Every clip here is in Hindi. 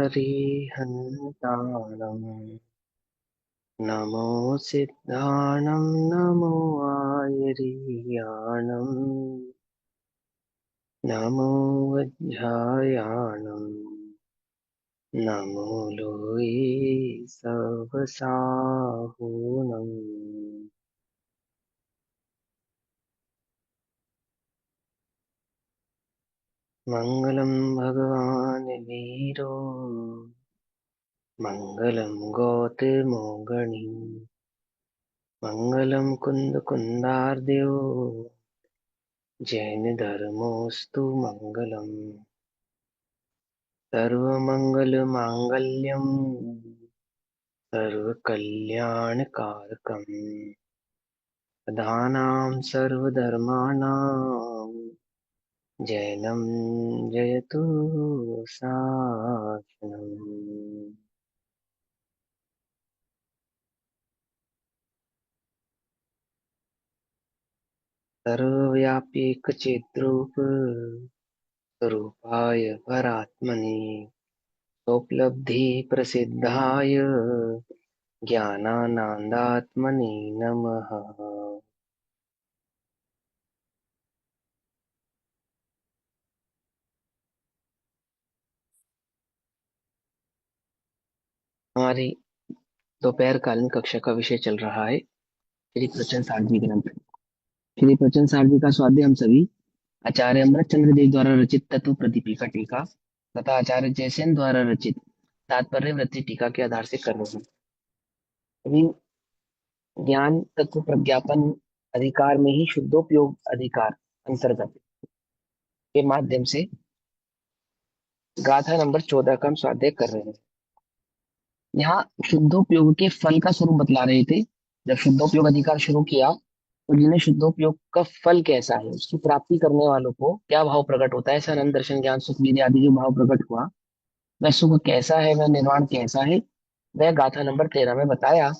अरिहन्ताणम् नमो सिद्धाणं नमो आयर्याणम् नमो वज्रायाणम् नमो लोये सवसाहूनम्। मङ्गलं भगवान् वीरो मङ्गलं गौतमोगणी मङ्गलं कुन्दकुन्दार्द्यो जैनधर्मोऽस्तु मङ्गलम्। सर्वमङ्गलमाङ्गल्यं सर्वकल्याणकारकम् प्रधानां सर्वधर्माणां जैनं जयतु शासनम्। सर्वव्यापीकचिद्रूप स्वरूपाय परात्मने सोपलब्धिप्रसिद्धाय ज्ञानानन्दात्मने नमः। हमारी दोपहरकालीन कक्षा का विषय चल रहा है श्री प्रचन सारजी ग्रंथ। श्री प्रचन सारजी का स्वाध्याय हम सभी आचार्य अमृत चंद्र देव द्वारा रचित तत्व प्रदीपिका टीका तथा आचार्य जयसेन द्वारा रचित तात्पर्य वृत्ति टीका के आधार से कर रहे हैं। अभी ज्ञान तत्व प्रज्ञापन अधिकार में ही शुद्धोपयोग अधिकार अंतर्गत के माध्यम से गाथा नंबर 14 का हम स्वाध्याय कर रहे हैं। यहाँ शुद्धोपयोग के फल का स्वरूप बतला रहे थे। जब शुद्धोपयोग अधिकार शुरू किया तो जिन्हें शुद्धोपयोग का फल कैसा है, उसकी प्राप्ति करने वालों को क्या भाव प्रकट होता है, ऐसा आनंद दर्शन ज्ञान सुख वीर्य आदि जो भाव प्रकट हुआ, वह सुख कैसा है, वह निर्वाण कैसा है, वह गाथा नंबर 13 में बताया।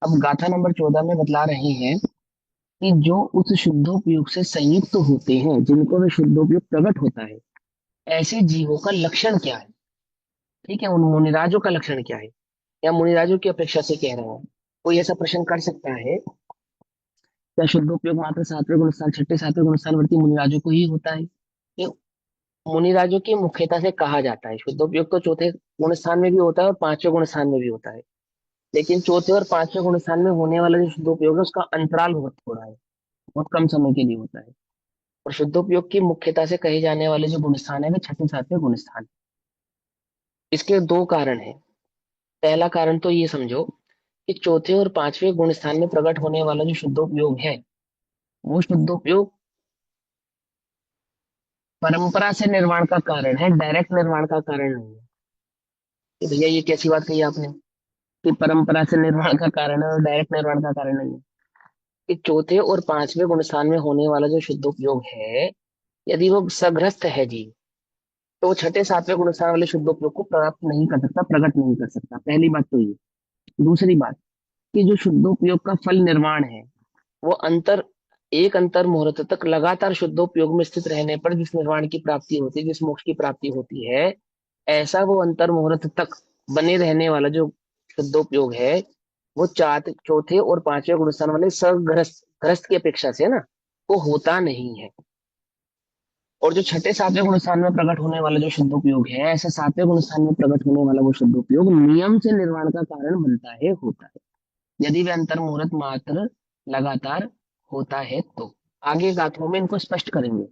अब गाथा नंबर 14 में बतला रहे हैं कि जो उस शुद्धोपयोग से संयुक्त होते हैं, जिनको वह शुद्धोपयोग प्रकट होता है, ऐसे जीवों का लक्षण क्या है। ठीक है, उन मुनिराजों का लक्षण क्या है, या मुनिराजों की अपेक्षा से कह रहा है। कोई ऐसा प्रश्न कर सकता है, क्या शुद्धोपयोग मात्र सातवें गुणस्थान छठे सातवें गुणस्थान वर्ती मुनिराजों को ही होता है। ये मुनिराजों की मुख्यता से कहा जाता है। शुद्धोपयोग तो चौथे गुणस्थान में भी होता है और पांचवें गुणस्थान में भी होता है, लेकिन चौथे और पांचवें गुणस्थान में होने वाला जो शुद्धोपयोग है उसका अंतराल बहुत थोड़ा है, बहुत कम समय के लिए होता है। और शुद्धोपयोग की मुख्यता से कहे जाने वाले जो गुणस्थान है वे छठे सातवें गुणस्थान। इसके दो कारण हैं। पहला कारण तो ये समझो कि चौथे और पांचवें गुण स्थान में प्रकट होने वाला जो शुद्धोपयोग है, वो शुद्धोपयोग परंपरा से निर्माण का कारण है, डायरेक्ट निर्माण का कारण नहीं है। कि भैया ये कैसी बात कही आपने कि परंपरा से निर्माण का कारण है और डायरेक्ट निर्माण का कारण नहीं है। कि चौथे और पांचवें गुण स्थान में होने वाला जो शुद्धोपयोग है, यदि वो सग्रस्त है जी, तो वो छठे सातवें गुण स्थान वाले शुद्धोपयोग को प्राप्त नहीं कर सकता, प्रकट नहीं कर सकता। पहली बात तो ये। दूसरी बात कि जो शुद्धोपयोग का फल निर्माण है, वो अंतर मुहूर्त तक लगातार शुद्धोपयोग में स्थित रहने पर जिस निर्वाण की प्राप्ति होती है, जिस मोक्ष की प्राप्ति होती है, ऐसा वो अंतर मुहूर्त तक बने रहने वाला जो शुद्धोपयोग है, वो चौथे और पांचवें गुणस्थान वाले सग्रस्त ग्रस्त की अपेक्षा से ना, वो होता नहीं है। और जो छठे सातवें गुणस्थान में प्रकट होने वाला जो शुद्धोपयोग है, ऐसे सातवें गुणस्थान में प्रकट होने वाला वो शुद्धोपयोग नियम से निर्वाण का कारण बनता है, होता है, यदि वे अंतर मुहूर्त मात्र लगातार होता है तो। आगे गाथाओं में इनको स्पष्ट करेंगे,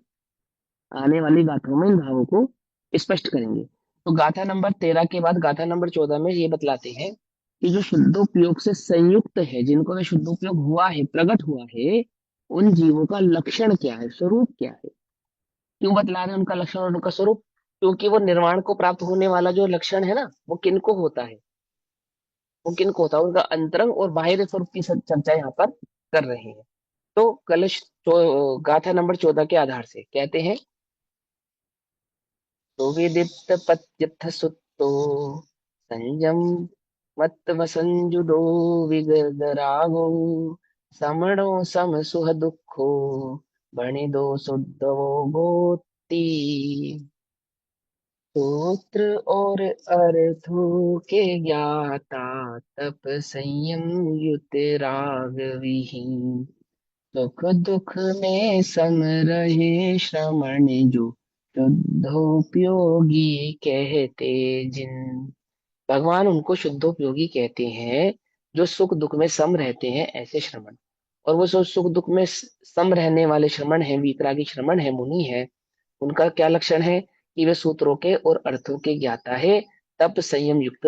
आने वाली गाथाओं में इन भावों को स्पष्ट करेंगे। तो गाथा नंबर 13 के बाद गाथा नंबर 14 में ये बतलाते हैं कि जो शुद्धोपयोग से संयुक्त है, जिनको वे शुद्धोपयोग हुआ है, प्रकट हुआ है, उन जीवों का लक्षण क्या है, स्वरूप क्या है। क्यों बतला रहे हैं उनका लक्षण और उनका स्वरूप? क्योंकि वो निर्वाण को प्राप्त होने वाला जो लक्षण है ना, वो किनको होता है, वो किनको होता है, उनका अंतरंग और बाह्य स्वरूप की चर्चा यहाँ पर कर रहे हैं। तो गाथा नंबर 14 के आधार से कहते हैं, सुविदित पत्यथ सुतो संयम मत वसंजुडो विगदरागो समणो सम सुह दुखो बणिदो सुद्धवो गोती। सूत्र और अर्थों के ज्ञाता, तप संयम युत राग विहीन, सुख दुख में सम रहे श्रमण जो, शुद्धोपयोगी कहते जिन। भगवान उनको शुद्धोपयोगी कहते हैं जो सुख दुख में सम रहते हैं, ऐसे श्रमण। और वो जो सुख दुख में सम रहने वाले श्रमण हैं, वीतरागी श्रमण है, मुनि है, उनका क्या लक्षण है कि वे सूत्रों के और अर्थों के ज्ञाता है, तप संयम युक्त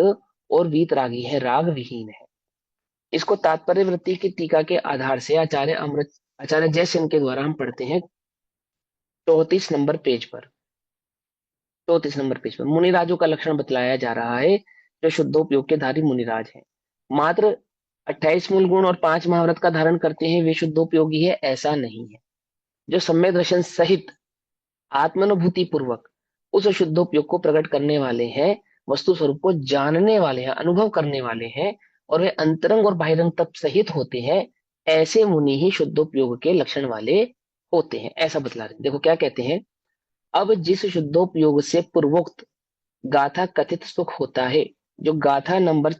और वीतरागी है, राग विहीन है। इसको तात्पर्य वृत्ति की टीका के आधार से आचार्य जयसेन के द्वारा हम पढ़ते हैं 34 नंबर पेज पर। 34 नंबर पेज पर मुनिराजों का लक्षण बतलाया जा रहा है, जो शुद्धोपयोग के धारी मुनिराज हैं। मात्र 28 मूल गुण और 5 महाव्रत का धारण करते हैं वे शुद्धोपयोगी है, ऐसा नहीं है। जो सम्यक दर्शन सहित आत्मानुभूति पूर्वक उस शुद्धोपयोग को प्रकट करने वाले हैं, वस्तु स्वरूप को जानने वाले हैं, अनुभव करने वाले हैं, और वे अंतरंग और बाहिरंग तप सहित होते हैं, ऐसे मुनि ही शुद्धोपयोग के लक्षण वाले होते हैं, ऐसा बतला रहे हैं। देखो क्या कहते हैं। अब जिस शुद्धोपयोग से पूर्वोक्त गाथा कथित सुख होता है, जो गाथा नंबर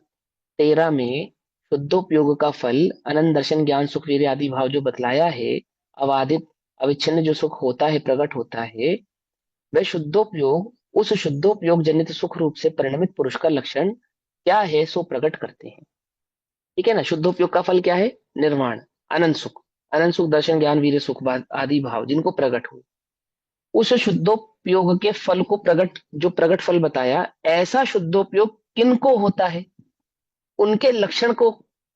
13 में शुद्धोपयोग का फल अनंत दर्शन ज्ञान सुख वीर्य आदि भाव जो बतलाया है, अबाधित अविच्छिन्न जो सुख होता है, प्रकट होता है, वह शुद्धोपयोग उस शुद्धोपयोग जनित सुख रूप से परिणमित पुरुष का लक्षण क्या है सो प्रकट करते हैं। ठीक है ना। शुद्धोपयोग का फल क्या है? निर्वाण, अनंत सुख, अनंत सुख दर्शन ज्ञान वीर्य सुख आदि भाव जिनको प्रकट हुए, उस शुद्धोपयोग के फल को प्रकट, जो प्रकट फल बताया, ऐसा शुद्धोपयोग किनको होता है? उनके लक्षण को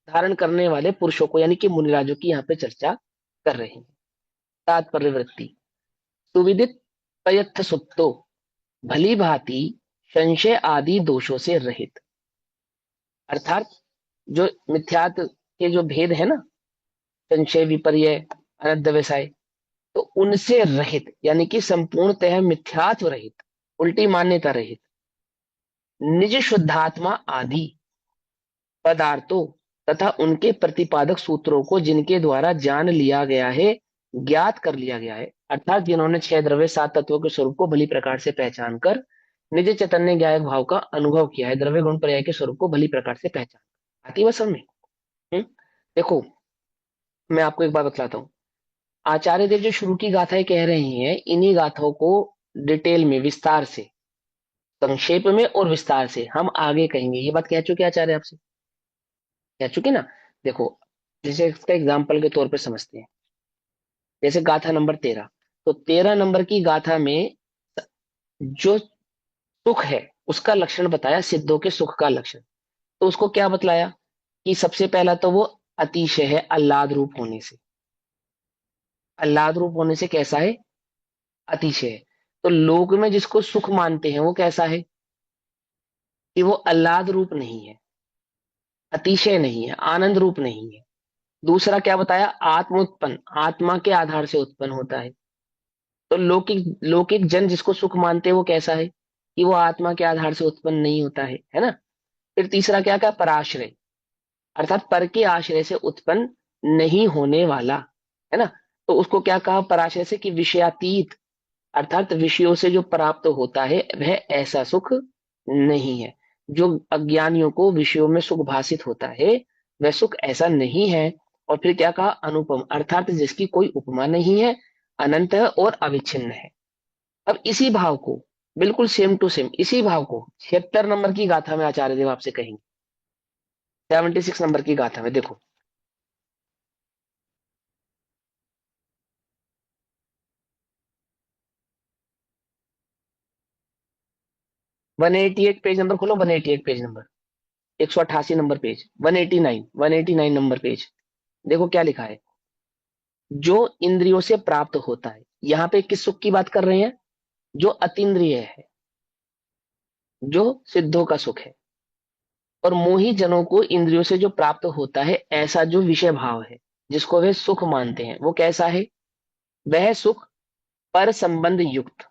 धारण करने वाले पुरुषों को, यानी कि मुनिराजों की यहाँ पे चर्चा कर रहे हैं। तात्पर्य वृत्ति। सुविदित प्रयत्थ सुप्तो, भली भांति संशय आदि दोषों से रहित। अर्थात जो मिथ्यात्व के जो भेद है ना, संशय विपर्य अनद्य व्यवसाय, तो उनसे रहित, यानी कि संपूर्णतः मिथ्यात्व रहित, उल्टी मान्यता रहित, निज शुद्धात्मा आदि पदार्थों तथा उनके प्रतिपादक सूत्रों को जिनके द्वारा जान लिया गया है, ज्ञात कर लिया गया है, अर्थात जिन्होंने छह द्रव्य सात तत्वों के स्वरूप को भली प्रकार से पहचान कर निज चैतन्य ज्ञायक भाव का अनुभव किया है, द्रव्य गुण पर्याय के स्वरूप को भली प्रकार से पहचान। आती है समझ में? देखो, मैं आपको एक बात बतलाता हूँ। आचार्य देव जो शुरू की गाथाएं कह रहे हैं, इन्हीं गाथाओं को डिटेल में, विस्तार से, संक्षेप में और विस्तार से हम आगे कहेंगे। ये बात कह चुके आचार्य आपसे, कह चुके ना। देखो, जैसे इसका एग्जाम्पल के तौर पे समझते हैं। जैसे गाथा नंबर 13, तो 13 नंबर की गाथा में जो सुख है उसका लक्षण बताया, सिद्धों के सुख का लक्षण। तो उसको क्या बतलाया कि सबसे पहला तो वो अतिशय है, आह्लाद रूप होने से। आह्लाद रूप होने से कैसा है? अतिशय है। तो लोक में जिसको सुख मानते हैं वो कैसा है? कि वो आह्लाद रूप नहीं है, अतिशय नहीं है, आनंद रूप नहीं है। दूसरा क्या बताया? आत्म उत्पन्न, आत्मा के आधार से उत्पन्न होता है। तो लौकिक लौकिक जन जिसको सुख मानते हैं वो कैसा है? कि वो आत्मा के आधार से उत्पन्न नहीं होता है ना। फिर तीसरा क्या कहा? पराश्रय, अर्थात पर के आश्रय से उत्पन्न नहीं होने वाला, है ना। तो उसको क्या कहा पराशय से? कि विषयातीत, अर्थात विषयों से जो प्राप्त होता है वह ऐसा सुख नहीं है। जो अज्ञानियों को विषयों में सुख भासित होता है वह सुख ऐसा नहीं है। और फिर क्या कहा? अनुपम, अर्थात जिसकी कोई उपमा नहीं है, अनंत है और अविच्छिन्न है। अब इसी भाव को, बिल्कुल सेम टू सेम इसी भाव को 76 नंबर की गाथा में आचार्य देव आपसे कहेंगे। 76 नंबर की गाथा में देखो, 188 पेज नंबर खोलो, 188 page number, 188 number page, 189, 189 number page. देखो क्या लिखा है। जो इंद्रियों से प्राप्त होता है, यहाँ पे किस सुख की बात कर रहे हैं? जो अतीन्द्रिय है, जो सिद्धों का सुख है। और मोही जनों को इंद्रियों से जो प्राप्त होता है, ऐसा जो विषय भाव है, जिसको वे सुख मानते हैं, वो कैसा है? वह सुख पर संबंध युक्त,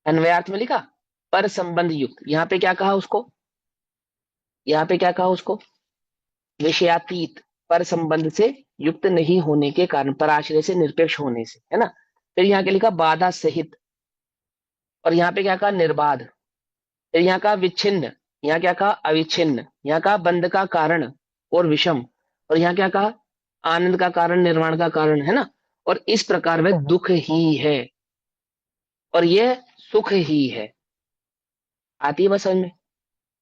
अन्वयार्थ में लिखा पर संबंध युक्त। यहाँ पे क्या कहा उसको? यहाँ पे क्या कहा उसको? विषयातीत, पर संबंध से युक्त नहीं होने के कारण, पराश्रय से निरपेक्ष होने से, है ना। फिर यहाँ के लिखा बाधा सहित, और यहाँ पे क्या कहा, निर्बाध। फिर यहाँ कहा विच्छिन्न, यहाँ क्या कहा, अविच्छिन्न। यहाँ कहा बंध का कारण और विषम। और यहाँ क्या कहा, आनंद का कारण, निर्वाण का कारण, है ना। और इस प्रकार वह दुख ही है और यह सुख ही है। आती है बस समझ में,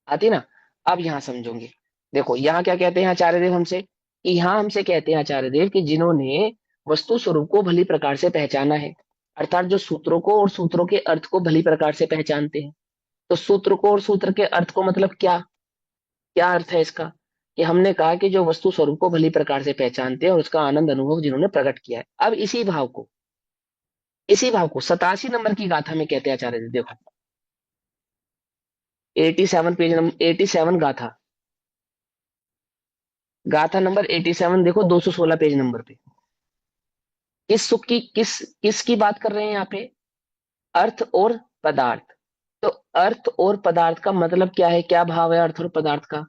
आती है ना। अब यहाँ समझोगे। देखो यहाँ क्या कहते हैं आचार्य देव हमसे, कि यहाँ हमसे कहते हैं आचार्य देव कि जिन्होंने वस्तु स्वरूप को भली प्रकार से पहचाना है, अर्थात जो सूत्रों को और सूत्रों के अर्थ को भली प्रकार से पहचानते हैं। तो सूत्र को और सूत्र के अर्थ को मतलब क्या, क्या अर्थ है इसका, कि हमने कहा कि जो वस्तु स्वरूप को भली प्रकार से पहचानते हैं और उसका आनंद अनुभव जिन्होंने प्रकट किया है। अब इसी भाव को 87 नंबर की गाथा में कहते हैं आचार्य जी, देखो 87 पेज नंबर 87 गाथा, गाथा नंबर 87 देखो 216 पेज नंबर पे। किस सुख की, किसकी बात कर रहे हैं यहाँ पे, अर्थ और पदार्थ। तो अर्थ और पदार्थ का मतलब क्या है, क्या भाव है अर्थ और पदार्थ का,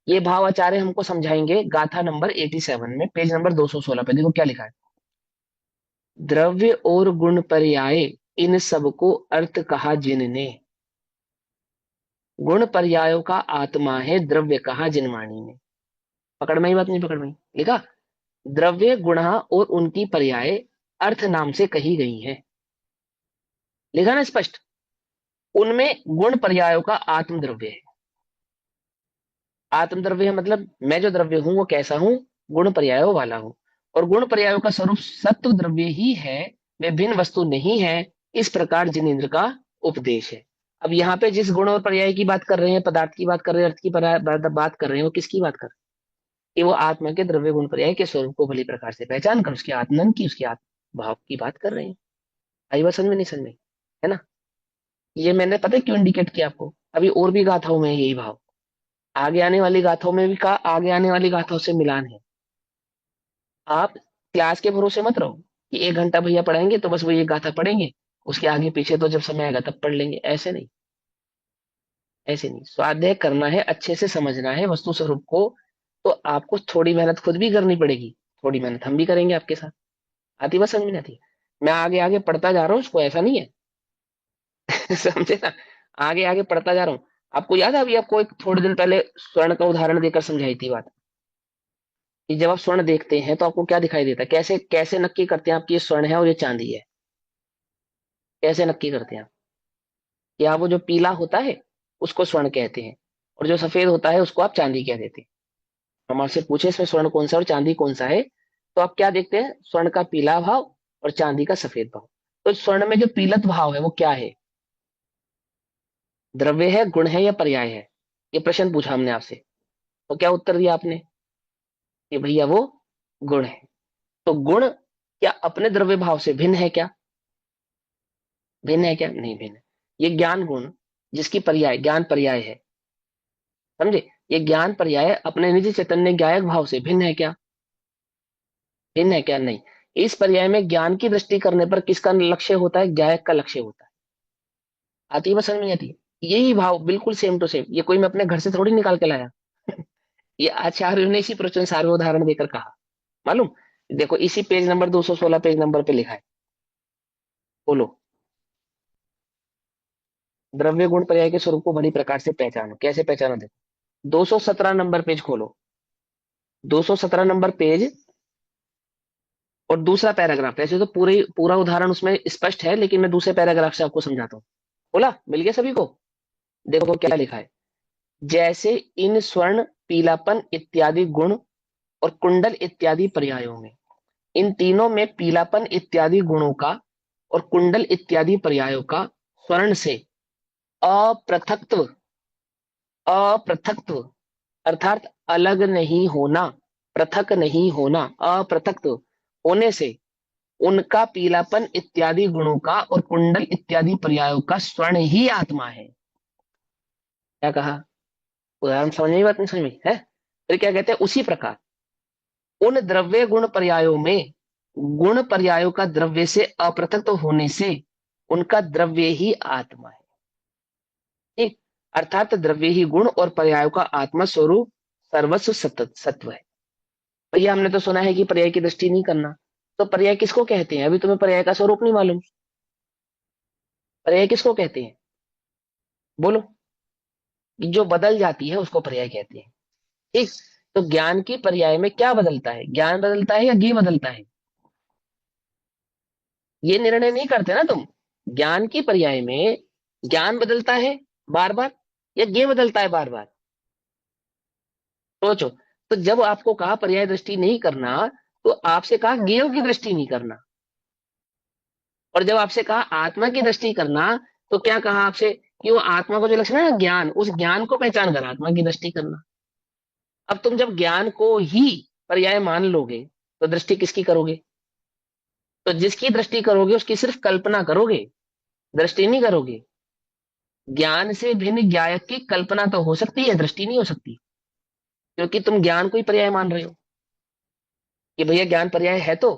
ये भाव आचार्य हमको समझाएंगे गाथा नंबर 87 में, पेज नंबर 216 पे। देखो क्या लिखा है, द्रव्य और गुण पर्याय इन सबको अर्थ कहा जिनने, गुण पर्यायों का आत्मा है द्रव्य कहा जिनवाणी ने। पकड़ में ही बात, नहीं पकड़ में ही? लिखा, द्रव्य गुणा और उनकी पर्याय अर्थ नाम से कही गई है। लिखा ना स्पष्ट, उनमें गुण पर्यायों का आत्म द्रव्य है। आत्म द्रव्य है मतलब मैं जो द्रव्य हूं वो कैसा हूं, गुण पर्यायों वाला हूं। और गुण पर्यायों का स्वरूप सत्व द्रव्य ही है, वे भिन्न वस्तु नहीं है। इस प्रकार जिनेन्द्र का उपदेश है। अब यहाँ पे जिस गुण और पर्याय की बात कर रहे हैं, पदार्थ की बात कर रहे हैं, अर्थ की बात कर रहे हैं, वो किसकी बात कर रहे हैं, कि वो आत्मा के द्रव्य गुण पर्याय के स्वरूप को भली प्रकार से पहचान कर उसके आत्मन की, उसके आत्म भाव की बात कर रहे हैं। आई बात समझ में, नहीं समझ में, है ना। ये मैंने पता है क्यों इंडिकेट किया आपको, अभी और भी गाथाओं में है यही भाव, आगे आने वाली गाथाओं में भी कहा, आगे आने वाली गाथाओं से मिलान है। आप क्लास के भरोसे मत रहो कि 1 घंटा भैया पढ़ाएंगे तो बस वो ये गाथा पढ़ेंगे, उसके आगे पीछे तो जब समय आएगा तब पढ़ लेंगे। ऐसे नहीं, ऐसे नहीं, स्वाध्याय करना है, अच्छे से समझना है वस्तु स्वरूप को। तो आपको थोड़ी मेहनत खुद भी करनी पड़ेगी, थोड़ी मेहनत हम भी करेंगे आपके साथ। आती बात समझ में नहीं आती, मैं आगे आगे पढ़ता जा रहा हूँ उसको, ऐसा नहीं है। समझे ना, आगे आगे पढ़ता जा रहा हूँ। आपको याद है अभी आपको एक थोड़े दिन पहले स्वर्ण का उदाहरण देकर समझाई थी बात, कि जब आप स्वर्ण देखते हैं तो आपको क्या दिखाई देता है, कैसे कैसे नक्की करते हैं आप कि ये स्वर्ण है और ये चांदी है, कैसे नक्की करते हैं आप, कि आप वो जो पीला होता है उसको स्वर्ण कहते हैं, और जो सफेद होता है उसको आप चांदी कह देते हैं। हम आपसे पूछे इसमें स्वर्ण कौन सा और चांदी कौन सा है, तो आप क्या देखते हैं, स्वर्ण का पीला भाव और चांदी का सफेद भाव। तो स्वर्ण में जो पीलत भाव है वो क्या है, द्रव्य है, गुण है या पर्याय है, ये प्रश्न पूछा हमने आपसे। तो क्या उत्तर दिया आपने, कि भैया वो गुण है। तो गुण क्या अपने द्रव्य भाव से भिन्न है क्या, भिन्न है क्या, नहीं भिन्न है। ये ज्ञान गुण जिसकी पर्याय ज्ञान पर्याय है, समझे, ये ज्ञान पर्याय अपने निजी चैतन्य ज्ञायक भाव से भिन्न है क्या, भिन्न है क्या, नहीं। इस पर्याय में ज्ञान की दृष्टि करने पर किसका लक्ष्य होता है, ज्ञायक का लक्ष्य होता है। आती है बस समझ में नहीं आती है? यही भाव बिल्कुल सेम टू सेम, ये कोई मैं अपने घर से थोड़ी निकाल के लाया। ये आचार्यों ने इसी प्रवचन सार में उदाहरण देकर कहा, मालूम। देखो इसी पेज नंबर 216 पेज नंबर पे लिखा है, बोलो, द्रव्य गुण पर्याय के स्वरूप को बड़ी प्रकार से पहचानो, कैसे पहचानो, देखो 217 नंबर पेज खोलो, 217 नंबर पेज, और दूसरा पैराग्राफ। ऐसे तो पूरे पूरा उदाहरण उसमें स्पष्ट है, लेकिन मैं दूसरे पैराग्राफ से आपको समझाता हूँ। बोला, मिल गया सभी को। देखो क्या लिखा है, जैसे इन स्वर्ण, पीलापन इत्यादि गुण और कुंडल इत्यादि पर्यायों में, इन तीनों में पीलापन इत्यादि गुणों का और कुंडल इत्यादि पर्यायों का स्वर्ण से अपृथक्त्व, अपृथक्त्व अर्थात अलग नहीं होना, पृथक नहीं होना, अपृथक्त्व होने से उनका पीलापन इत्यादि गुणों का और कुंडल इत्यादि पर्यायों का स्वर्ण ही आत्मा है। क्या कहा, उदाहरण समझ में, बात नहीं समझ में है। फिर क्या कहते हैं, उसी प्रकार उन द्रव्य गुण पर्यायों में गुण पर्यायों का द्रव्य से अपृथक होने से उनका द्रव्य ही आत्मा है। ठीक, अर्थात द्रव्य ही गुण और पर्यायों का आत्मा स्वरूप सर्वस्व सत्व है। भैया हमने तो सुना है कि पर्याय की दृष्टि नहीं करना, तो पर्याय किसको कहते हैं, अभी तुम्हें पर्याय का स्वरूप नहीं मालूम। पर्याय किसको कहते हैं, बोलो। कि जो बदल जाती है उसको पर्याय कहते हैं। ठीक। तो ज्ञान की पर्याय में क्या बदलता है, ज्ञान बदलता है या ज्ञ बदलता है, ये निर्णय नहीं करते ना तुम। ज्ञान की पर्याय में ज्ञान बदलता है बार बार या ज्ञ बदलता है बार बार, सोचो। तो जब आपको कहा पर्याय दृष्टि नहीं करना, तो आपसे कहा ज्ञेय की दृष्टि नहीं करना। और जब आपसे कहा आत्मा की दृष्टि करना, तो क्या कहा आपसे कि वो आत्मा को जो लक्षण है ना ज्ञान, उस ज्ञान को पहचान कर आत्मा की दृष्टि करना। अब तुम जब ज्ञान को ही पर्याय मान लोगे, तो दृष्टि किसकी करोगे, तो जिसकी दृष्टि करोगे उसकी सिर्फ कल्पना करोगे, दृष्टि नहीं करोगे। ज्ञान से भिन्न ज्ञायक की कल्पना तो हो सकती है, दृष्टि नहीं हो सकती, क्योंकि तुम ज्ञान को ही पर्याय मान रहे हो कि भैया ज्ञान पर्याय है। तो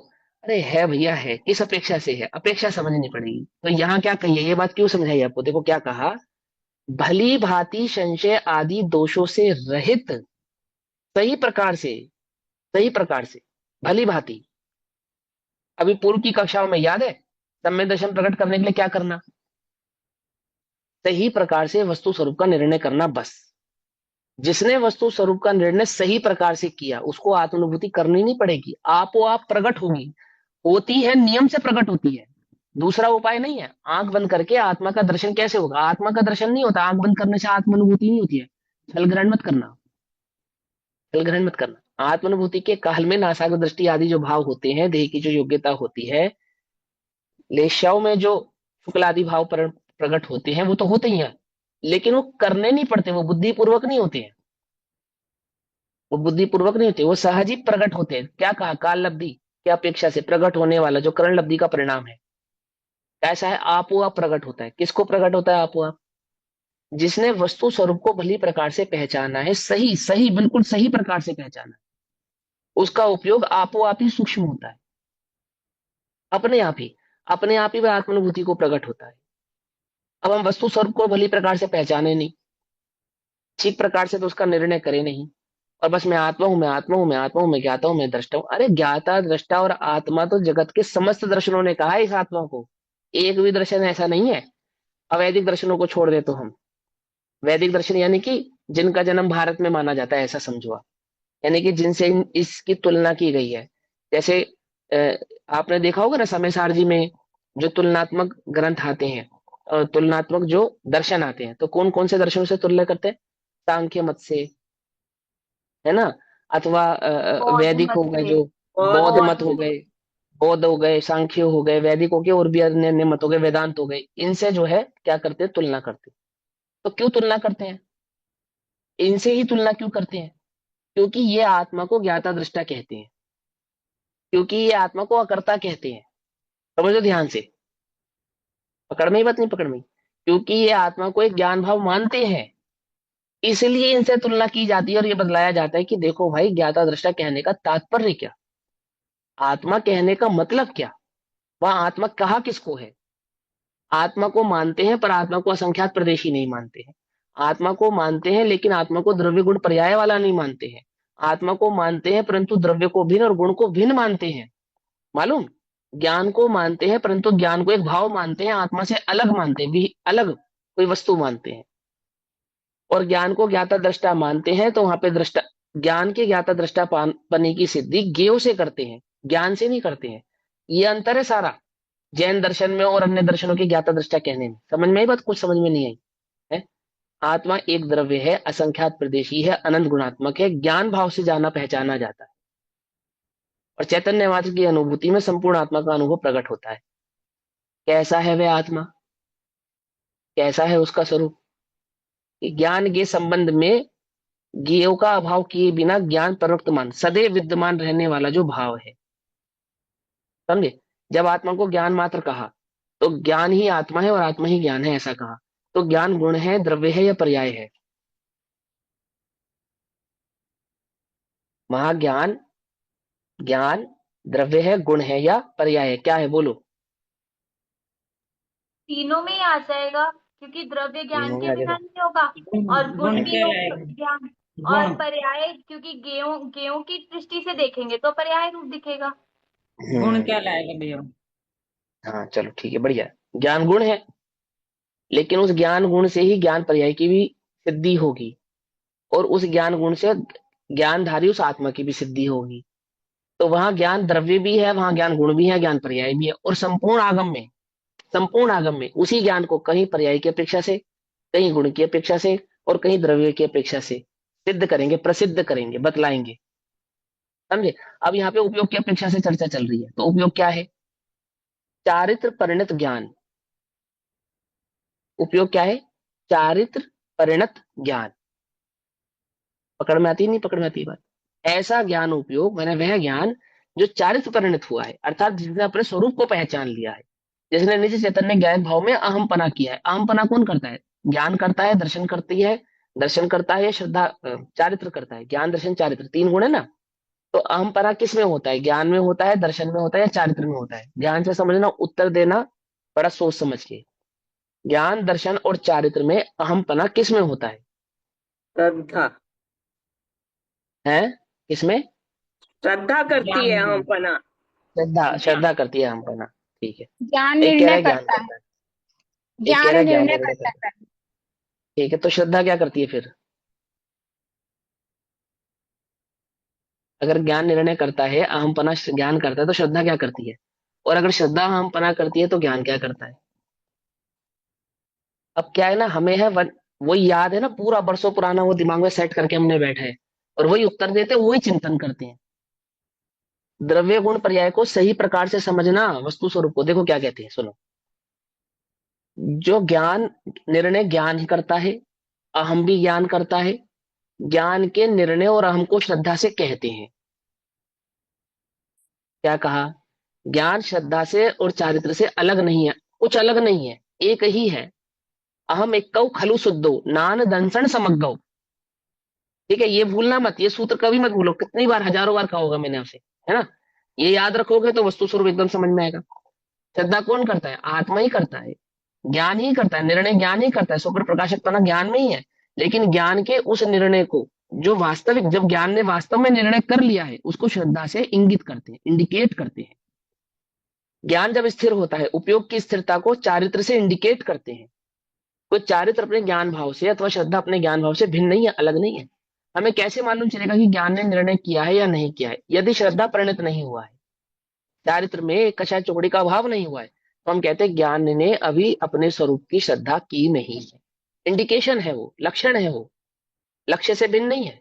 अरे है भैया है, किस अपेक्षा से है, अपेक्षा समझनी पड़ेगी। तो यहाँ क्या कही है, ये बात क्यों समझाई आपको, देखो क्या कहा। भली भांति संशय आदि दोषों से रहित, सही प्रकार से, सही प्रकार से, भली भांति। अभी पूर्व की कक्षाओं में याद है, सम्यक दर्शन प्रकट करने के लिए क्या करना, सही प्रकार से वस्तु स्वरूप का निर्णय करना, बस। जिसने वस्तु स्वरूप का निर्णय सही प्रकार से किया उसको आत्मानुभूति करनी नहीं पड़ेगी, आपो आप प्रकट होगी। होती है, नियम से प्रकट होती है, दूसरा उपाय नहीं है। आंख बंद करके आत्मा का दर्शन कैसे होगा, आत्मा का दर्शन नहीं होता, आंख बंद करने से आत्मानुभूति नहीं होती है। छल ग्रहण मत करना, छल ग्रहण मत करना। आत्मानुभूति के काल में नासाग्र दृष्टि आदि जो भाव होते हैं, देह की जो योग्यता होती है, लेशाओं में जो शुक्ल आदि भाव प्रकट होते हैं, वो तो होते ही हैं, लेकिन वो करने नहीं पड़ते, वो बुद्धिपूर्वक नहीं होते हैं, वो बुद्धिपूर्वक नहीं होते, वो सहज ही प्रकट होते हैं। क्या कहा, काल लब्धि की अपेक्षा से प्रकट होने वाला जो करण लब्धि का परिणाम है, कैसा है, आपो आप प्रकट होता है। किसको प्रकट होता है आपो आप, जिसने वस्तु स्वरूप को भली प्रकार से पहचाना है, सही सही बिल्कुल सही प्रकार से पहचाना है, उसका उपयोग आपो आप ही सूक्ष्म होता है, अपने आप ही, अपने आप ही वह आत्मानुभूति को प्रकट होता है। अब हम वस्तु स्वरूप को भली प्रकार से पहचाने नहीं, ठीक प्रकार से तो उसका निर्णय करे नहीं, और बस मैं आत्मा हूं, मैं आत्मा हूं, मैं आत्मा हूं, मैं ज्ञाता हूं, मैं दृष्टा हूं। अरे ज्ञाता दृष्टा और आत्मा तो जगत के समस्त दर्शनों ने कहा है इस आत्मा को, एक भी दर्शन ऐसा नहीं है। अवैदिक दर्शनों को छोड़ दे तो हम, वैदिक दर्शन यानी कि जिनका जन्म भारत में माना जाता है, ऐसा समझो आप, यानी कि जिनसे इसकी तुलना की गई है। जैसे अ, आपने देखा होगा ना समय सारजी में जो तुलनात्मक ग्रंथ आते हैं, तुलनात्मक जो दर्शन आते हैं, तो कौन कौन से दर्शनों से तुलना करते हैं, सांख्य मत से, है ना, अथवा बौद्ध वैदिक मत हो गए से। जो, बौद्ध बौद्ध मत हो गए, बौद्ध हो गए, सांख्य हो गए, वैदिक हो गए, और भी अन्य अन्य मत हो गए, वेदांत हो गए, इनसे जो है क्या करते हैं, तुलना करते हैं। तो क्यों तुलना करते हैं, इनसे ही तुलना क्यों करते हैं, क्योंकि ये आत्मा को ज्ञाता दृष्टा कहते हैं, क्योंकि ये आत्मा को अकर्ता कहते हैं। समझो ध्यान से, पकड़ में ही बात नहीं, पकड़ में ही। क्योंकि ये आत्मा को एक ज्ञान भाव मानते हैं, इसलिए इनसे तुलना की जाती है और ये बतलाया जाता है कि देखो भाई, ज्ञाता दृष्टा कहने का तात्पर्य क्या, आत्मा कहने का मतलब क्या, वह आत्मा कहा किसको है। आत्मा को मानते हैं पर आत्मा को असंख्यात प्रदेशी नहीं मानते हैं। आत्मा को मानते हैं लेकिन आत्मा को द्रव्य गुण पर्याय वाला नहीं मानते हैं। आत्मा को मानते हैं परंतु द्रव्य को भिन्न और गुण को भिन्न मानते हैं, मालूम। ज्ञान को मानते हैं परंतु ज्ञान को एक भाव मानते हैं, आत्मा से अलग मानते हैं, भी अलग कोई वस्तु मानते हैं। और ज्ञान को ज्ञाता दृष्टा मानते हैं, तो वहां पे दृष्टा, ज्ञान के ज्ञाता दृष्टा पने की सिद्धि ज्ञेय से करते हैं, ज्ञान से नहीं करते हैं। ये अंतर है सारा, जैन दर्शन में और अन्य दर्शनों की ज्ञाता दृष्टा कहने में। समझ में आई बात, कुछ समझ में नहीं आई है। आत्मा एक द्रव्य है, असंख्यात प्रदेशी है, अनंत गुणात्मक है, ज्ञान भाव से जाना पहचाना जाता है, और चैतन्य मात्र की अनुभूति में संपूर्ण आत्मा का अनुभव प्रकट होता है। कैसा है वह आत्मा, कैसा है उसका स्वरूप, कि ज्ञान के संबंध में ज्ञेयों का अभाव किए बिना ज्ञान प्रवर्तमान सदैव विद्यमान रहने वाला जो भाव है, समझे। जब आत्मा को ज्ञान मात्र कहा, तो ज्ञान ही आत्मा है और आत्मा ही ज्ञान है, ऐसा कहा। तो ज्ञान गुण है, द्रव्य है या पर्याय है, महाज्ञान, ज्ञान द्रव्य है, गुण है या पर्याय है, क्या है बोलो। तीनों में ही आ जाएगा, क्योंकि द्रव्य ज्ञान तीनों में के आ बिना जाएगा। नहीं होगा। गुण। और गुण गुण भी हो कहलाएगा। ज्ञान। और गुण। पर्याय, क्योंकि गेयों गेयों की दृष्टि से देखेंगे तो पर्याय रूप दिखेगा। गुण हम्म। कहलाएगा भैया। हाँ चलो ठीक है, बढ़िया। ज्ञान गुण है, लेकिन उस ज्ञान गुण से ही ज्ञान पर्याय की भी सिद्धि होगी, और उस ज्ञान गुण से ज्ञानधारी उस आत्मा की भी सिद्धि होगी। तो वहां ज्ञान द्रव्य भी है, वहां ज्ञान गुण भी है, ज्ञान पर्याय भी है। और संपूर्ण आगम में उसी ज्ञान को कहीं पर्याय की अपेक्षा से, कहीं गुण की अपेक्षा से, और कहीं द्रव्य की अपेक्षा से सिद्ध करेंगे, प्रसिद्ध करेंगे, बतलाएंगे। समझे? अब यहाँ पे उपयोग की अपेक्षा से चर्चा चल रही है, तो उपयोग क्या है? चारित्र परिणत ज्ञान। उपयोग क्या है? चारित्र परिणत ज्ञान। पकड़ में आती है, नहीं पकड़ में आती बात? ऐसा ज्ञान उपयोग, मैंने वह ज्ञान जो चारित्र परिणत हुआ है, अर्थात जिसने अपने स्वरूप को पहचान लिया है, जिसने निज चैतन्य ज्ञान भाव में अहम पना किया है। अहम पना कौन करता है? ज्ञान करता है, दर्शन करती है, दर्शन करता है, श्रद्धा चारित्र करता है। ज्ञान दर्शन चारित्र तीन गुण है ना। तो अहम पना किस में होता है? ज्ञान में होता है, दर्शन में होता है, या चारित्र में होता है? ध्यान से समझना, उत्तर देना बड़ा सोच समझ के। ज्ञान दर्शन और चारित्र में अहम पना किस में होता श्रद्धा। है किसमें? श्रद्धा करती ज्ञान है में। हम पना। श्रद्धा, श्रद्धा करती है अहम पना। ठीक है। ज्ञान एक कह रहा निर्णय है ज्ञान करता है। करता है, एक कह ज्ञान रहा है ज्ञान निर्णय निर्णय करता करता है। है। ठीक है, तो श्रद्धा क्या करती है फिर? अगर ज्ञान निर्णय करता है, अहम पना ज्ञान करता है, तो श्रद्धा क्या करती है? और अगर श्रद्धा अहम पना करती है, तो ज्ञान क्या करता है? अब क्या है ना, हमें है वही याद है ना, पूरा बरसों पुराना वो दिमाग में सेट करके हमने बैठे हैं, और वही उत्तर देते हैं, वही चिंतन करते हैं। द्रव्य गुण पर्याय को सही प्रकार से समझना, वस्तु स्वरूप को देखो क्या कहते हैं, सुनो। जो ज्ञान निर्णय ज्ञान ही करता है, अहम भी ज्ञान करता है। ज्ञान के निर्णय और अहम को श्रद्धा से कहते हैं। क्या कहा? ज्ञान श्रद्धा से और चारित्र से अलग नहीं है, कुछ अलग नहीं है, एक ही है। अहम एक खलु शुद्धो नान दंसन समग्गो। ठीक है, ये भूलना मत, ये सूत्र कभी मत भूलो, कितनी बार, हजारों बार कहा होगा मैंने आपसे, है ना। ये याद रखोगे तो वस्तु स्वरूप एकदम समझ में आएगा। श्रद्धा कौन करता है? आत्मा ही करता है, ज्ञान ही करता है, निर्णय ज्ञान ही करता है, स्वप्न प्रकाशक तना ज्ञान में ही है। लेकिन ज्ञान के उस निर्णय को, जो वास्तविक, जब ज्ञान ने वास्तव में निर्णय कर लिया है, उसको श्रद्धा से इंगित करते हैं, इंडिकेट करते हैं। ज्ञान जब स्थिर होता है, उपयोग की स्थिरता को चारित्र से इंडिकेट करते हैं। कोई चारित्र अपने ज्ञान भाव से अथवा श्रद्धा अपने ज्ञान भाव से भिन्न नहीं है, अलग नहीं है। हमें कैसे मालूम चलेगा कि ज्ञान ने निर्णय किया है या नहीं किया है? यदि श्रद्धा परिणत नहीं हुआ है, चारित्र में कषाय चौकड़ी का अभाव नहीं हुआ है, तो हम कहते हैं ज्ञान ने अभी अपने स्वरूप की श्रद्धा की नहीं है। इंडिकेशन है वो, लक्षण है वो, लक्ष्य से भिन्न नहीं है।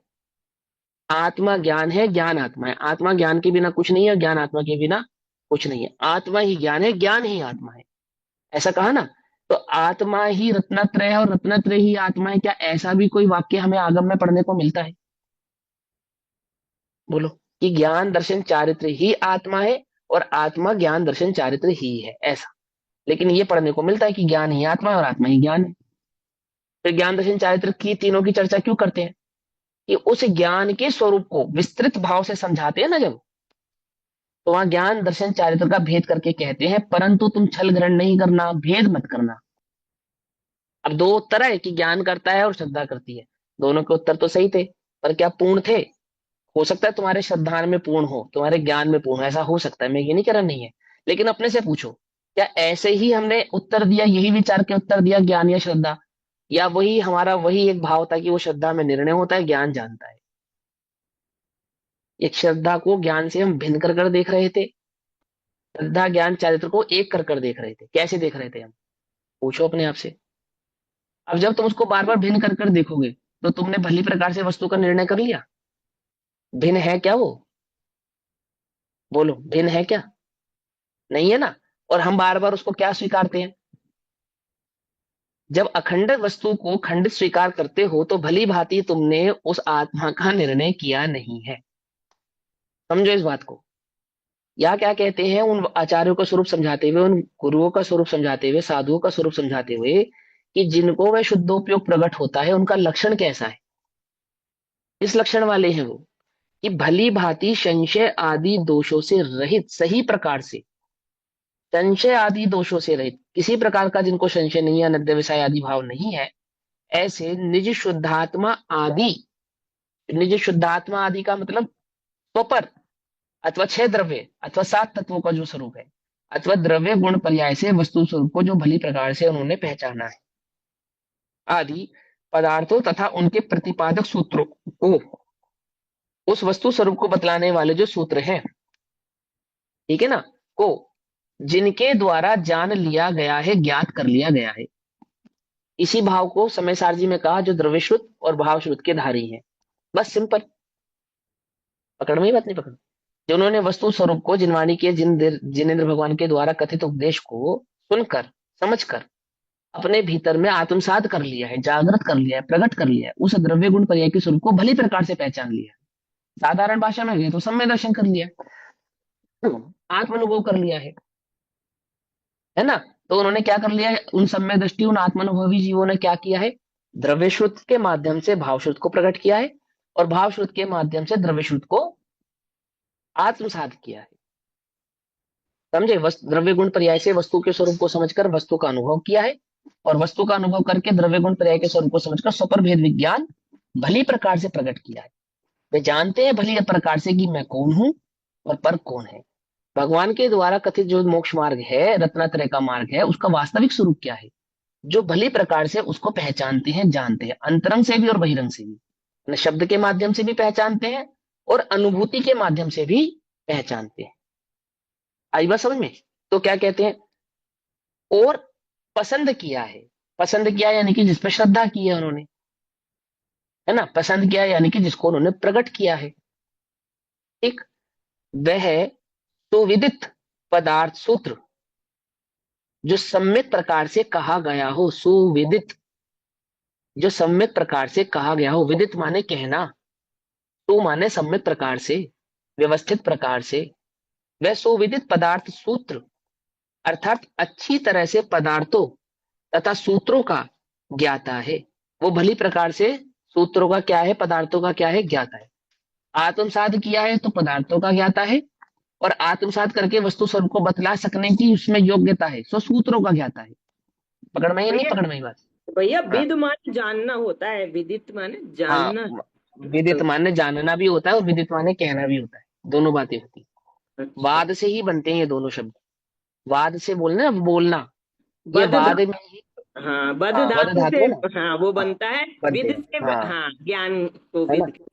आत्मा ज्ञान है, ज्ञान आत्मा है। आत्मा ज्ञान के बिना कुछ नहीं है, ज्ञान आत्मा के बिना कुछ नहीं है। आत्मा ही ज्ञान है, ज्ञान ही आत्मा है, ऐसा कहा ना। तो आत्मा ही रत्नत्रय है और रत्नत्रय ही आत्मा है, क्या ऐसा भी कोई वाक्य हमें आगम में पढ़ने को मिलता है? बोलो, कि ज्ञान दर्शन चारित्र ही आत्मा है और आत्मा ज्ञान दर्शन चारित्र ही है, ऐसा। लेकिन ये पढ़ने को मिलता है कि ज्ञान ही आत्मा है और आत्मा ही ज्ञान है। फिर ज्ञान दर्शन चारित्र की तीनों की चर्चा क्यों करते हैं? कि उस ज्ञान के स्वरूप को विस्तृत भाव से समझाते हैं ना जब, तो वहां ज्ञान दर्शन चारित्र का भेद करके कहते हैं, परंतु तुम छल ग्रहण नहीं करना, भेद मत करना। अब दो उत्तर है कि ज्ञान करता है और श्रद्धा करती है, दोनों के उत्तर तो सही थे, पर क्या पूर्ण थे? हो सकता है तुम्हारे श्रद्धा में पूर्ण हो, तुम्हारे ज्ञान में पूर्ण हो, ऐसा हो सकता है, मैं ये नहीं कह रहा नहीं है। लेकिन अपने से पूछो, क्या ऐसे ही हमने उत्तर दिया, यही विचार के उत्तर दिया, ज्ञान या श्रद्धा? या वही हमारा वही एक भाव था कि वो श्रद्धा में निर्णय होता है, ज्ञान जानता है? एक श्रद्धा को ज्ञान से हम भिन्न कर कर देख रहे थे, श्रद्धा ज्ञान चारित्र को एक कर देख रहे थे। कैसे देख रहे थे हम? पूछो अपने आप से। अब जब तुम उसको बार बार भिन्न कर देखोगे, तो तुमने भली प्रकार से वस्तु का निर्णय कर लिया। भिन्न है क्या वो? बोलो, भिन्न है क्या? नहीं है ना। और हम बार बार उसको क्या स्वीकारते हैं? जब अखंड वस्तु को खंडित स्वीकार करते हो, तो भली भांति तुमने उस आत्मा का निर्णय किया नहीं है। समझो इस बात को। या क्या कहते हैं, उन आचार्यों का स्वरूप समझाते हुए, उन गुरुओं का स्वरूप समझाते हुए, साधुओं का स्वरूप समझाते हुए, कि जिनको वह शुद्धोपयोग प्रकट होता है, उनका लक्षण कैसा है, इस लक्षण वाले हैं वो, कि भली भांति संशय आदि दोषों से रहित, सही प्रकार से, संशय आदि दोषों से रहित, किसी प्रकार का जिनको संशय नहीं है, अनद्य विषय आदि भाव नहीं है, ऐसे निज शुद्धात्मा आदि, निज शुद्धात्मा आदि का मतलब स्वपर, अथवा छह द्रव्य अथवा सात तत्वों का जो स्वरूप है, अथवा द्रव्य गुण पर्याय से वस्तु स्वरूप को जो भली प्रकार से उन्होंने पहचाना है, आदि पदार्थों तथा उनके प्रतिपादक सूत्रों को, उस वस्तु स्वरूप को बतलाने वाले जो सूत्र हैं, ठीक है ना, को जिनके द्वारा जान लिया गया है, ज्ञात कर लिया गया है। इसी भाव को समय सारजी में कहा जो द्रव्यश्रुत और भावश्रुत के धारी हैं। बस सिंपल, पकड़ में ही बात नहीं पकड़। जो उन्होंने वस्तु स्वरूप को जिनवाणी के जिनेन्द्र भगवान के द्वारा कथित उपदेश को सुनकर समझकर अपने भीतर में आत्मसात कर लिया है, जागृत कर लिया है, प्रकट कर लिया है, उस द्रव्य गुण पर्याय के स्वरूप को भली प्रकार से पहचान लिया। साधारण भाषा में गए तो सम्यक दर्शन कर लिया, आत्मानुभव कर लिया है ना। तो उन्होंने क्या कर लिया है, उन सम्यक दृष्टि उन आत्मानुभवी जीवों ने क्या किया है, द्रव्यश्रुत के माध्यम से भावश्रुत को प्रकट किया है और भावश्रुत के माध्यम से द्रव्यश्रुत को आत्मसात किया है। समझे, द्रव्य गुण पर्याय से वस्तु के स्वरूप को समझकर वस्तु का अनुभव किया है और वस्तु का अनुभव करके द्रव्य गुण पर्याय के स्वरूप को समझकर स्वपर भेद विज्ञान भली प्रकार से प्रकट किया है। वे जानते हैं भली प्रकार से कि मैं कौन हूं और पर कौन है। भगवान के द्वारा कथित जो मोक्ष मार्ग है, रत्नात्रय का मार्ग है, उसका वास्तविक स्वरूप क्या है, जो भली प्रकार से उसको पहचानते हैं, जानते हैं, अंतरंग से भी और बहिरंग से भी, शब्द के माध्यम से भी पहचानते हैं और अनुभूति के माध्यम से भी पहचानते हैं। आई बात समझ में। तो क्या कहते हैं, और पसंद किया है, पसंद किया यानी कि जिस पर श्रद्धा की है उन्होंने, है ना, पसंद किया यानी कि जिसको उन्होंने प्रकट किया है। ठीक, वह सुविदित पदार्थ सूत्र जो सम्यक प्रकार से कहा गया हो, सुविदित जो सम्यक प्रकार से कहा गया हो, विदित माने कहना, तो माने सम्यक प्रकार से, व्यवस्थित प्रकार से, वह सुविदित पदार्थ सूत्र अर्थात अच्छी तरह से पदार्थों तथा सूत्रों का ज्ञाता है। वो भली प्रकार से सूत्रों का क्या है, पदार्थों का क्या है, ज्ञाता है। आत्मसात किया है तो पदार्थों का ज्ञाता है और आत्मसात करके वस्तु स्वरूप को बतला सकने की उसमें योग्यता है, सो सूत्रों का ज्ञाता है। पकड़ में ही नहीं, भैया पकड़ में ही बात। भैया हाँ विद माने जानना होता है, विदित माने हाँ, जानना। विदित माने जानना भी होता है और विदित माने कहना भी होता है, दोनों बातें होती है। अच्छा, वाद से ही बनते हैं ये दोनों शब्द। वाद से बोलना, बोलना, ये बद वाद में धातु, ही, हाँ बद हाँ वद धातु धातु से, है ना, हाँ वो हाँ बनता है। बनते विद हैं, से हाँ, हाँ ज्ञान को है ना, विद।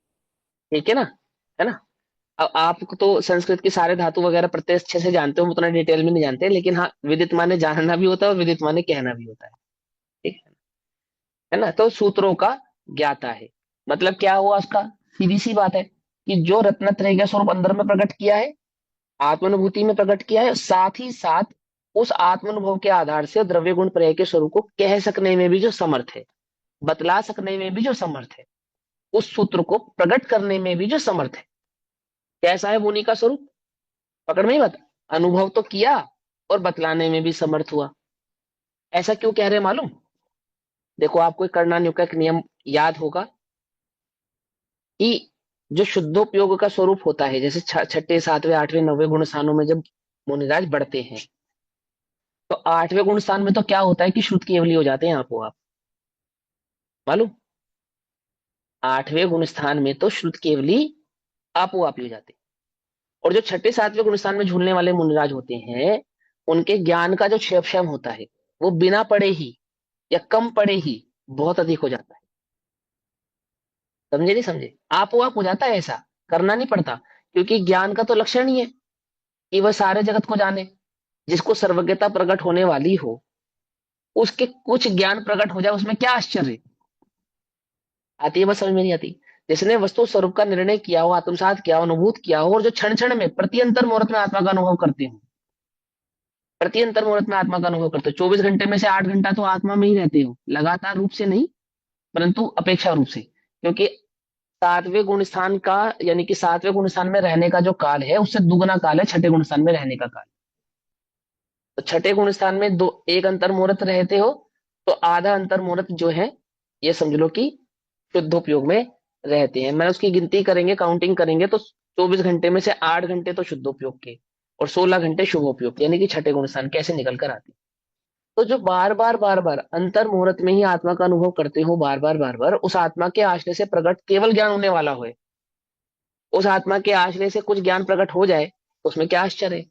ठीक है ना। अब आप तो संस्कृत के सारे धातु वगैरह प्रत्यय अच्छे से जानते हो, उतना डिटेल में नहीं जानते, लेकिन हाँ विदित माने जानना भी होता है और विदित माने कहना भी होता है। ठीक है ना। तो सूत्रों का ज्ञाता है, मतलब क्या हुआ उसका, सीधी सी बात है कि जो रत्नत्रय का स्वरूप अंदर में प्रकट किया है, आत्मानुभूति में प्रकट किया है, साथ ही साथ उस आत्मानुभव के आधार से द्रव्य गुण पर्याय के स्वरूप को कह सकने में भी जो समर्थ है, बतला सकने में भी जो समर्थ है, उस सूत्र को प्रकट करने में भी जो समर्थ है, कैसा है मुनि का स्वरूप, पकड़ में ही बता। अनुभव तो किया और बतलाने में भी समर्थ हुआ। ऐसा क्यों कह रहे हैं मालूम, देखो आपको एक करणानियोग का एक नियम याद होगा कि जो शुद्धोपयोग का स्वरूप होता है, जैसे छठे सातवें आठवें नौवें गुण स्थानों में जब मुनिराज बढ़ते हैं, तो आठवें गुण स्थान में तो क्या होता है कि शुद्ध केवली हो जाते हैं आपको, आप मालूम, आठवें गुण स्थान में तो शुद्ध केवली आपो आप ही हो जाते हैं। और जो छठे सातवें गुण स्थान में झूलने वाले मुनिराज होते हैं, उनके ज्ञान का जो क्षेम होता है वो बिना पढ़े ही या कम पढ़े ही बहुत अधिक हो जाता है। समझे नहीं समझे, आपो आप हो जाता है, ऐसा करना नहीं पड़ता, क्योंकि ज्ञान का तो लक्षण ही है कि वह सारे जगत को जाने। जिसको सर्वज्ञता प्रकट होने वाली हो, उसके कुछ ज्ञान प्रकट हो जाए, उसमें क्या आश्चर्य। आती है बस, समझ में नहीं आती। जिसने वस्तु स्वरूप का निर्णय किया हो, आत्मसात किया हो, अनुभूत किया हो, और जो क्षण क्षण में प्रत्यंतर मुहूर्त में आत्मा का अनुभव करते हो, प्रत्यंतर मुहूर्त में आत्मा का अनुभव करते हो, 24 घंटे में से 8 घंटा तो आत्मा में ही रहते हो, लगातार रूप से नहीं परंतु अपेक्षा रूप से, क्योंकि सातवें गुण स्थान का यानी कि सातवें गुण स्थान में रहने का जो काल है उससे दुगना काल है छठे गुण स्थान में रहने का काल। तो छठे गुण स्थान में दो एक अंतर मुहूर्त रहते हो, तो आधा अंतर मुहूर्त जो है ये समझ लो कि शुद्धोपयोग में रहते हैं। मैं उसकी गिनती करेंगे, काउंटिंग करेंगे तो 24 घंटे में से 8 घंटे तो शुद्धोपयोग के और 16 घंटे शुभोपयोग, यानी कि छठे गुण स्थान कैसे निकल कर आते हैं। तो जो बार बार अंतर मुहूर्त में ही आत्मा का अनुभव करते हो, बार बार उस आत्मा के आश्रय से प्रकट केवल ज्ञान होने वाला हो, उस आत्मा के आश्रय से कुछ ज्ञान प्रकट हो जाए तो उसमें क्या आश्चर्य है।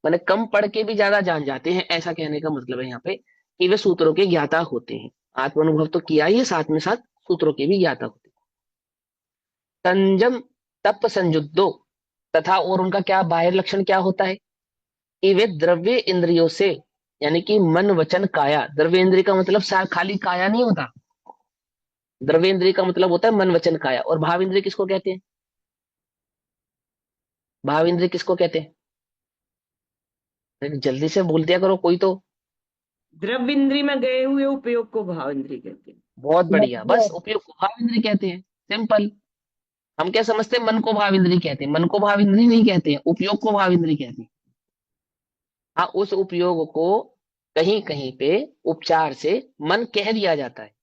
मैंने कम पढ़ के भी ज्यादा जान जाते हैं, ऐसा कहने का मतलब है यहाँ पे कि वे सूत्रों के ज्ञाता होते हैं। आत्मानुभव तो किया ही है, साथ में साथ सूत्रों की भी ज्ञाता होती। संयम तप संयुद्धो, तथा और उनका क्या बाह्य लक्षण क्या होता है कि वे द्रव्य इंद्रियों से, यानी कि मन वचन काया, द्रव्य इंद्रिय का मतलब खाली काया नहीं होता, द्रव्य इंद्रिय का मतलब होता है मन वचन काया। और भाव इंद्रिय किसको कहते हैं? भाव इंद्रिय किसको कहते हैं? अरे जल्दी से बोल दिया करो कोई तो। द्रव्य इंद्री में गए हुए उपयोग को भाव इंद्री कहते हैं। बहुत बढ़िया, बस उपयोग को भाव इंद्रिय कहते हैं, सिंपल। हम क्या समझते हैं, मन को भाव इंद्रिय कहते हैं? मन को भाव इंद्रिय नहीं कहते हैं, उपयोग को भाव इंद्रिय कहते हैं। हाँ, उस उपयोग को कहीं कहीं पे उपचार से मन कह दिया जाता है,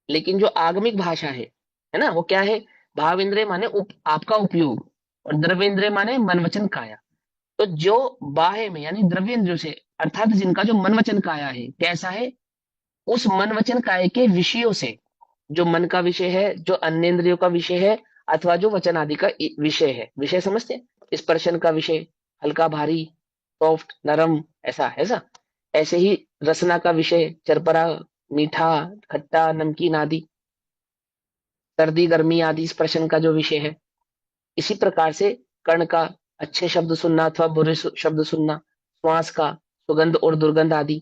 लेकिन जो आगमिक भाषा है ना, वो क्या है? भाव इंद्रिय माने आपका उपयोग, और द्रव्य इंद्रिय माने मन वचन काया। तो जो बाह्य में यानी द्रव्य इंद्रियों से, अर्थात जिनका जो मन वचन काया है कैसा है, उस मन वचन काय के विषयों से, जो मन का विषय है, जो अन्य इंद्रियों का विषय है, अथवा जो वचन आदि का विषय है, विषय समझते हैं, स्पर्शन का विषय, हल्का भारी, सॉफ्ट नरम, ऐसा ऐसा। ऐसे ही रसना का विषय, चरपरा, मीठा, खट्टा, नमकीन आदि, सर्दी गर्मी आदि स्पर्शन का जो विषय है। इसी प्रकार से कर्ण का अच्छे शब्द सुनना अथवा बुरे शब्द सुनना, श्वास का सुगंध और दुर्गंध आदि।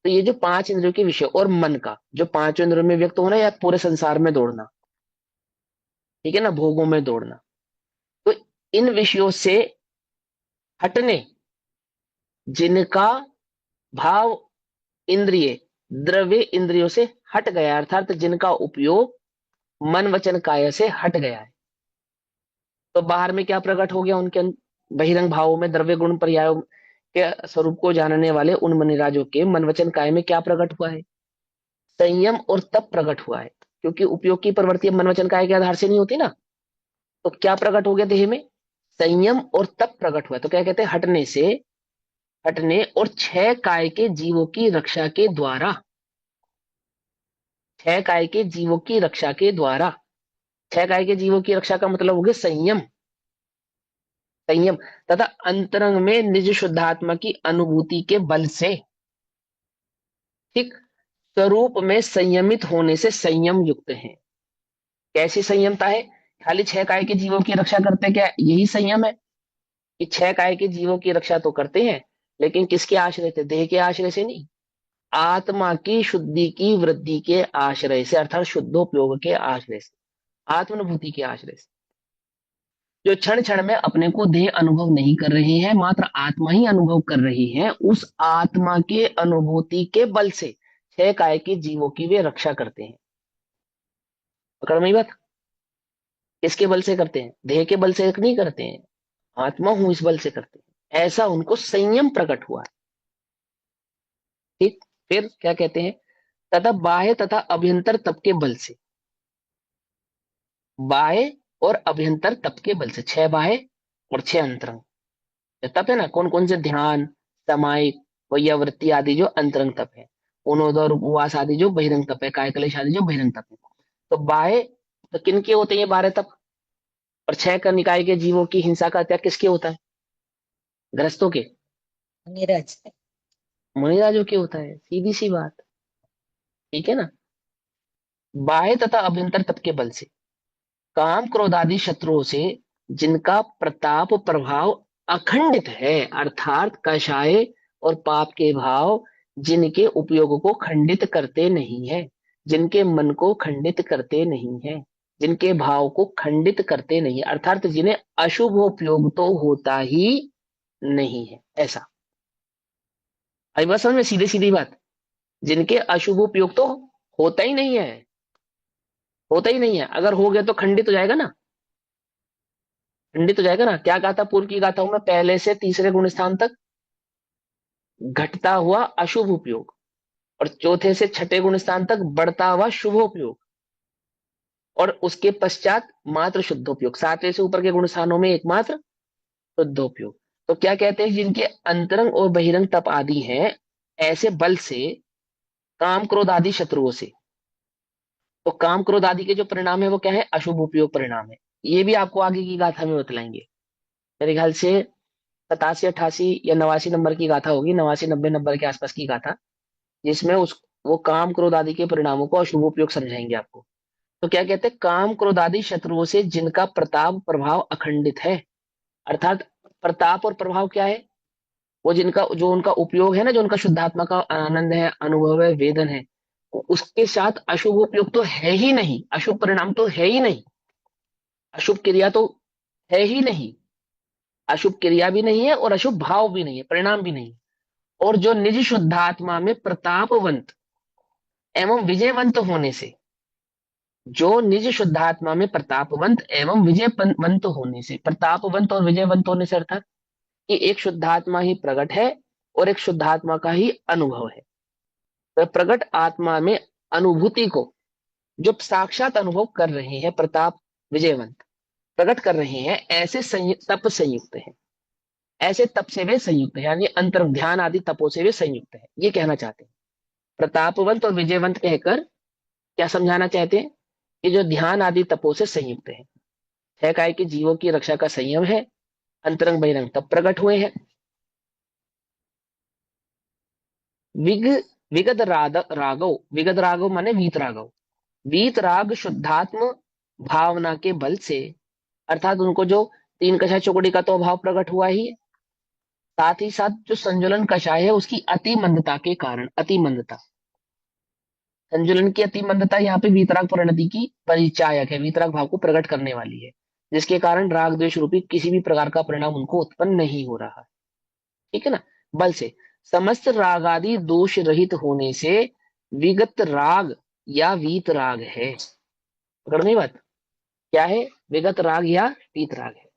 तो ये जो पांच इंद्रियों के विषय, और मन का जो पांचों इंद्रियों में व्यक्त होना या पूरे संसार में दौड़ना, ठीक है ना, भोगों में दौड़ना। तो इन विषयों से हटने, जिनका भाव इंद्रिय द्रव्य इंद्रियों से हट गया, अर्थात जिनका उपयोग मन वचन काया से हट गया है, तो बाहर में क्या प्रकट हो गया उनके बहिरंग भावों में? द्रव्य गुण पर्यायों के स्वरूप को जानने वाले उन मनिराजों के मन वचन काय में क्या प्रकट हुआ है? संयम और तप प्रकट हुआ है। क्योंकि उपयोग की प्रवृत्ति मन वचन काय के आधार से नहीं होती ना, तो क्या प्रकट हो गया देह में? संयम और तप प्रकट हुआ है। तो क्या कहते हैं? हटने से, हटने और छह काय के जीवों की रक्षा के द्वारा, छह काय के जीवों की रक्षा के द्वारा, छह काय के जीवों की रक्षा का मतलब हो गया संयम, संयम तथा अंतरंग में निज शुद्धात्मा की अनुभूति के बल से, ठीक, स्वरूप में संयमित होने से संयम युक्त है। कैसी संयमता है? खाली छह काय के जीवों की रक्षा करते क्या यही संयम है? कि छह काय के जीवों की रक्षा तो करते हैं, लेकिन किसके आश्रय से? देह के आश्रय से नहीं, आत्मा की शुद्धि की वृद्धि के आश्रय से, अर्थात शुद्धोपयोग के आश्रय से, आत्मानुभूति के आश्रय से। जो क्षण क्षण में अपने को देह अनुभव नहीं कर रहे हैं, मात्र आत्मा ही अनुभव कर रही है, उस आत्मा के अनुभूति के बल से छह काय के जीवों की वे रक्षा करते हैं। पकड़ में बात? किसके बल से करते हैं? देह के बल से नहीं करते हैं, आत्मा हूं इस बल से करते हैं। ऐसा उनको संयम प्रकट हुआ है, ठीक। फिर क्या कहते हैं? तथा बाह्य तथा अभ्यंतर तप के बल से, बाह्य और अभ्यंतर तप के बल से, छह बाह्य और छह अंतरंग जो तप है ना, कौन कौन से? ध्यान, सामायिक, वैयावृत्ति आदि जो अंतरंग तप है, उनोदर उपवास आदि जो बहिरंग तप है, काय कलेश आदि जो बहिरंग तप है। तो बाह्य तो किनके होते हैं ये बारह तप? और छह का निकाय के जीवों की हिंसा का त्याग किसके होता है? ग्रस्तों के, नीरज। मुनिराजों के होता है, सीधी सी बात, ठीक है ना। बाह्य तथा अभ्यंतर तप के बल से काम क्रोध आदि शत्रुओं से, जिनका प्रताप प्रभाव अखंडित है, अर्थात कषाय और पाप के भाव जिनके उपयोग को खंडित करते नहीं है, जिनके मन को खंडित करते नहीं है, जिनके भाव को खंडित करते नहीं, अर्थात जिन्हें अशुभ उपयोग तो होता ही नहीं है, ऐसा। आई बात समझ में? सीधी सीधी बात, जिनके अशुभ उपयोग तो होता ही नहीं है, होता ही नहीं है। अगर हो गया तो खंडित हो जाएगा ना, खंडित हो जाएगा ना। क्या गाथा पूर्व की गाथा हूं मैं, पहले से तीसरे गुण स्थान तक घटता हुआ अशुभ उपयोग, और चौथे से छठे गुण स्थान तक बढ़ता हुआ शुभ उपयोग, और उसके पश्चात मात्र शुद्धोपयोग, सातवें से ऊपर के गुण स्थानों में एकमात्र शुद्धोपयोग। तो क्या कहते हैं? जिनके अंतरंग और बहिरंग तप आदि हैं, ऐसे बल से काम क्रोध आदि शत्रुओं से, तो काम क्रोध आदि के जो परिणाम है वो क्या है? अशुभ उपयोग परिणाम है। ये भी आपको आगे की गाथा में बतलाएंगे, मेरे ख्याल से 87 88 या 89 नंबर की गाथा होगी, 89 90 नंबर के आसपास की गाथा, जिसमें उस वो काम क्रोध आदि के परिणामों को अशुभ उपयोग समझाएंगे आपको। तो क्या कहते हैं, काम क्रोध आदि शत्रुओं से जिनका प्रताप प्रभाव अखंडित है, अर्थात प्रताप और प्रभाव क्या है, वो जिनका जो उनका उपयोग है ना, जो उनका शुद्धात्मा का आनंद है, अनुभव है, वेदन है, उसके साथ अशुभ उपयोग तो है ही नहीं, अशुभ परिणाम तो है ही नहीं, अशुभ क्रिया तो है ही नहीं, अशुभ क्रिया भी नहीं है और अशुभ भाव भी नहीं है, परिणाम भी नहीं है। और जो निज शुद्धात्मा में प्रतापवंत एवं विजयवंत होने से, जो निज शुद्धात्मा में प्रतापवंत एवं विजयवंत होने से, प्रतापवंत और विजयवंत होने से अर्थात कि एक शुद्धात्मा ही प्रकट है और एक शुद्धात्मा का ही अनुभव है। तो प्रकट आत्मा में अनुभूति को जो साक्षात अनुभव कर रहे हैं, प्रताप विजयवंत प्रकट कर रहे हैं, ऐसे तप संयुक्त है, ऐसे तप से वे संयुक्त है, यानी अंतर ध्यान आदि तपों से वे संयुक्त है, ये कहना चाहते हैं। प्रतापवंत और विजयवंत कहकर क्या समझाना चाहते हैं, कि जो ध्यान आदि तपों से संयुक्त है, छह काय के जीवों की रक्षा का संयम है, अंतरंग बहिरंग तप प्रकट हुए हैं। विग विगत रागव, विगत रागव माने वीत रागव, वीत राग शुद्धात्म भावना के बल से, अर्थात उनको जो तीन कषाय चौकड़ी का तो अभाव प्रकट हुआ ही है, साथ ही साथ जो संजुलन कषाय है उसकी अति मंदता के कारण, अति मंदता, संजुलन की अति मंदता यहाँ पे वीतराग परिणति की परिचायक है, वीतराग भाव को प्रकट करने वाली है, जिसके कारण राग द्वेष रूपी किसी भी प्रकार का परिणाम उनको उत्पन्न नहीं हो रहा है। ठीक है ना, बल से समस्त राग आदि दोष रहित होने से विगत राग या वीत राग है। पकड़ नहीं बात, क्या है, विगत राग या वीत राग है।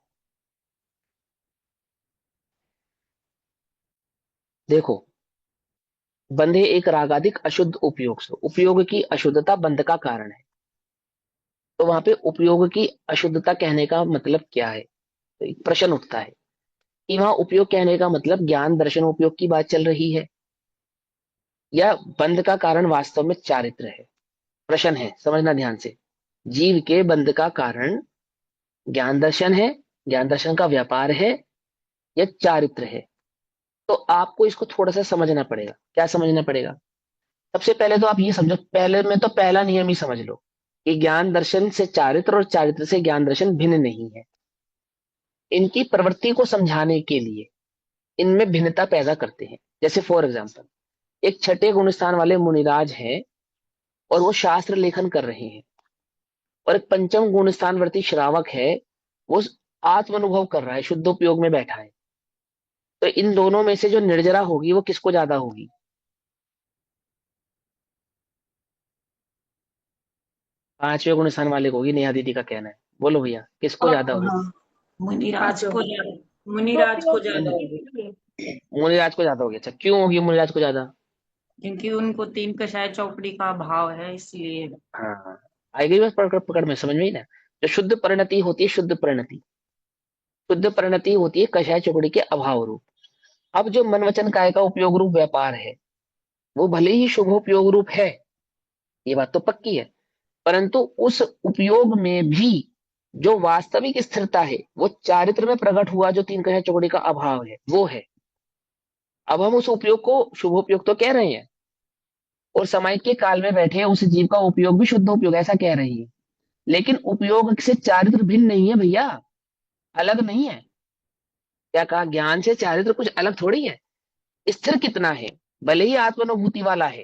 देखो, बंधे एक रागाधिक अशुद्ध उपयोग से, उपयोग की अशुद्धता बंध का कारण है। तो वहां पे उपयोग की अशुद्धता कहने का मतलब क्या है, तो एक प्रश्न उठता है कि वहां उपयोग कहने का मतलब ज्ञान दर्शन उपयोग की बात चल रही है, या बंध का कारण वास्तव में चारित्र है। प्रश्न है, समझना ध्यान से। जीव के बंध का कारण ज्ञान दर्शन है, ज्ञान दर्शन का व्यापार है, या चारित्र है। तो आपको इसको थोड़ा सा समझना पड़ेगा। क्या समझना पड़ेगा, सबसे पहले तो आप ये समझो, पहले में तो पहला नियम ही समझ लो कि ज्ञान दर्शन से चारित्र और चारित्र से ज्ञान दर्शन भिन्न नहीं है। इनकी प्रवृत्ति को समझाने के लिए इनमें भिन्नता पैदा करते हैं। जैसे फॉर एग्जाम्पल, एक छठे गुण स्थान वाले मुनिराज हैं और वो शास्त्र लेखन कर रहे हैं, और एक पंचम गुण स्थानवर्ती श्रावक है, वो आत्म अनुभव कर रहा है, शुद्ध उपयोग में बैठा है। तो इन दोनों में से जो निर्जरा होगी वो किसको ज्यादा होगी, पांचवें गुण स्थान वाले को होगी, नेहा दीदी का कहना है। बोलो भैया, किसको ज्यादा होगी। हाँ, मुनिराज को ज्यादा होगी, मुनिराज को ज्यादा होगी। अच्छा, क्यों होगी मुनिराज को ज्यादा। क्योंकि उनको तीन कषाय चौकड़ी का अभाव है, इसलिए। हाँ, आई गई बस पकड़ पकड़ में, समझ में ही ना। जो शुद्ध परिणति होती है, शुद्ध परिणति, शुद्ध परिणति होती है कषाय चौकड़ी के अभाव रूप। अब जो मन वचन काय का उपयोग रूप व्यापार है, वो भले ही शुभोपयोग रूप है, ये बात तो पक्की है, परंतु उस उपयोग में भी जो वास्तविक स्थिरता है वो चारित्र में प्रकट हुआ, जो तीन कषाय चौकड़ी का अभाव है वो है। अब हम उस उपयोग को शुभोपयोग तो कह रहे हैं, और समय के काल में बैठे उस जीव का उपयोग भी शुद्ध उपयोग ऐसा कह रहे हैं, लेकिन उपयोग से चारित्र भिन्न नहीं है भैया, अलग नहीं है। क्या कहा, ज्ञान से चारित्र कुछ अलग थोड़ी है। स्थिर कितना है, भले ही आत्मानुभूति वाला है,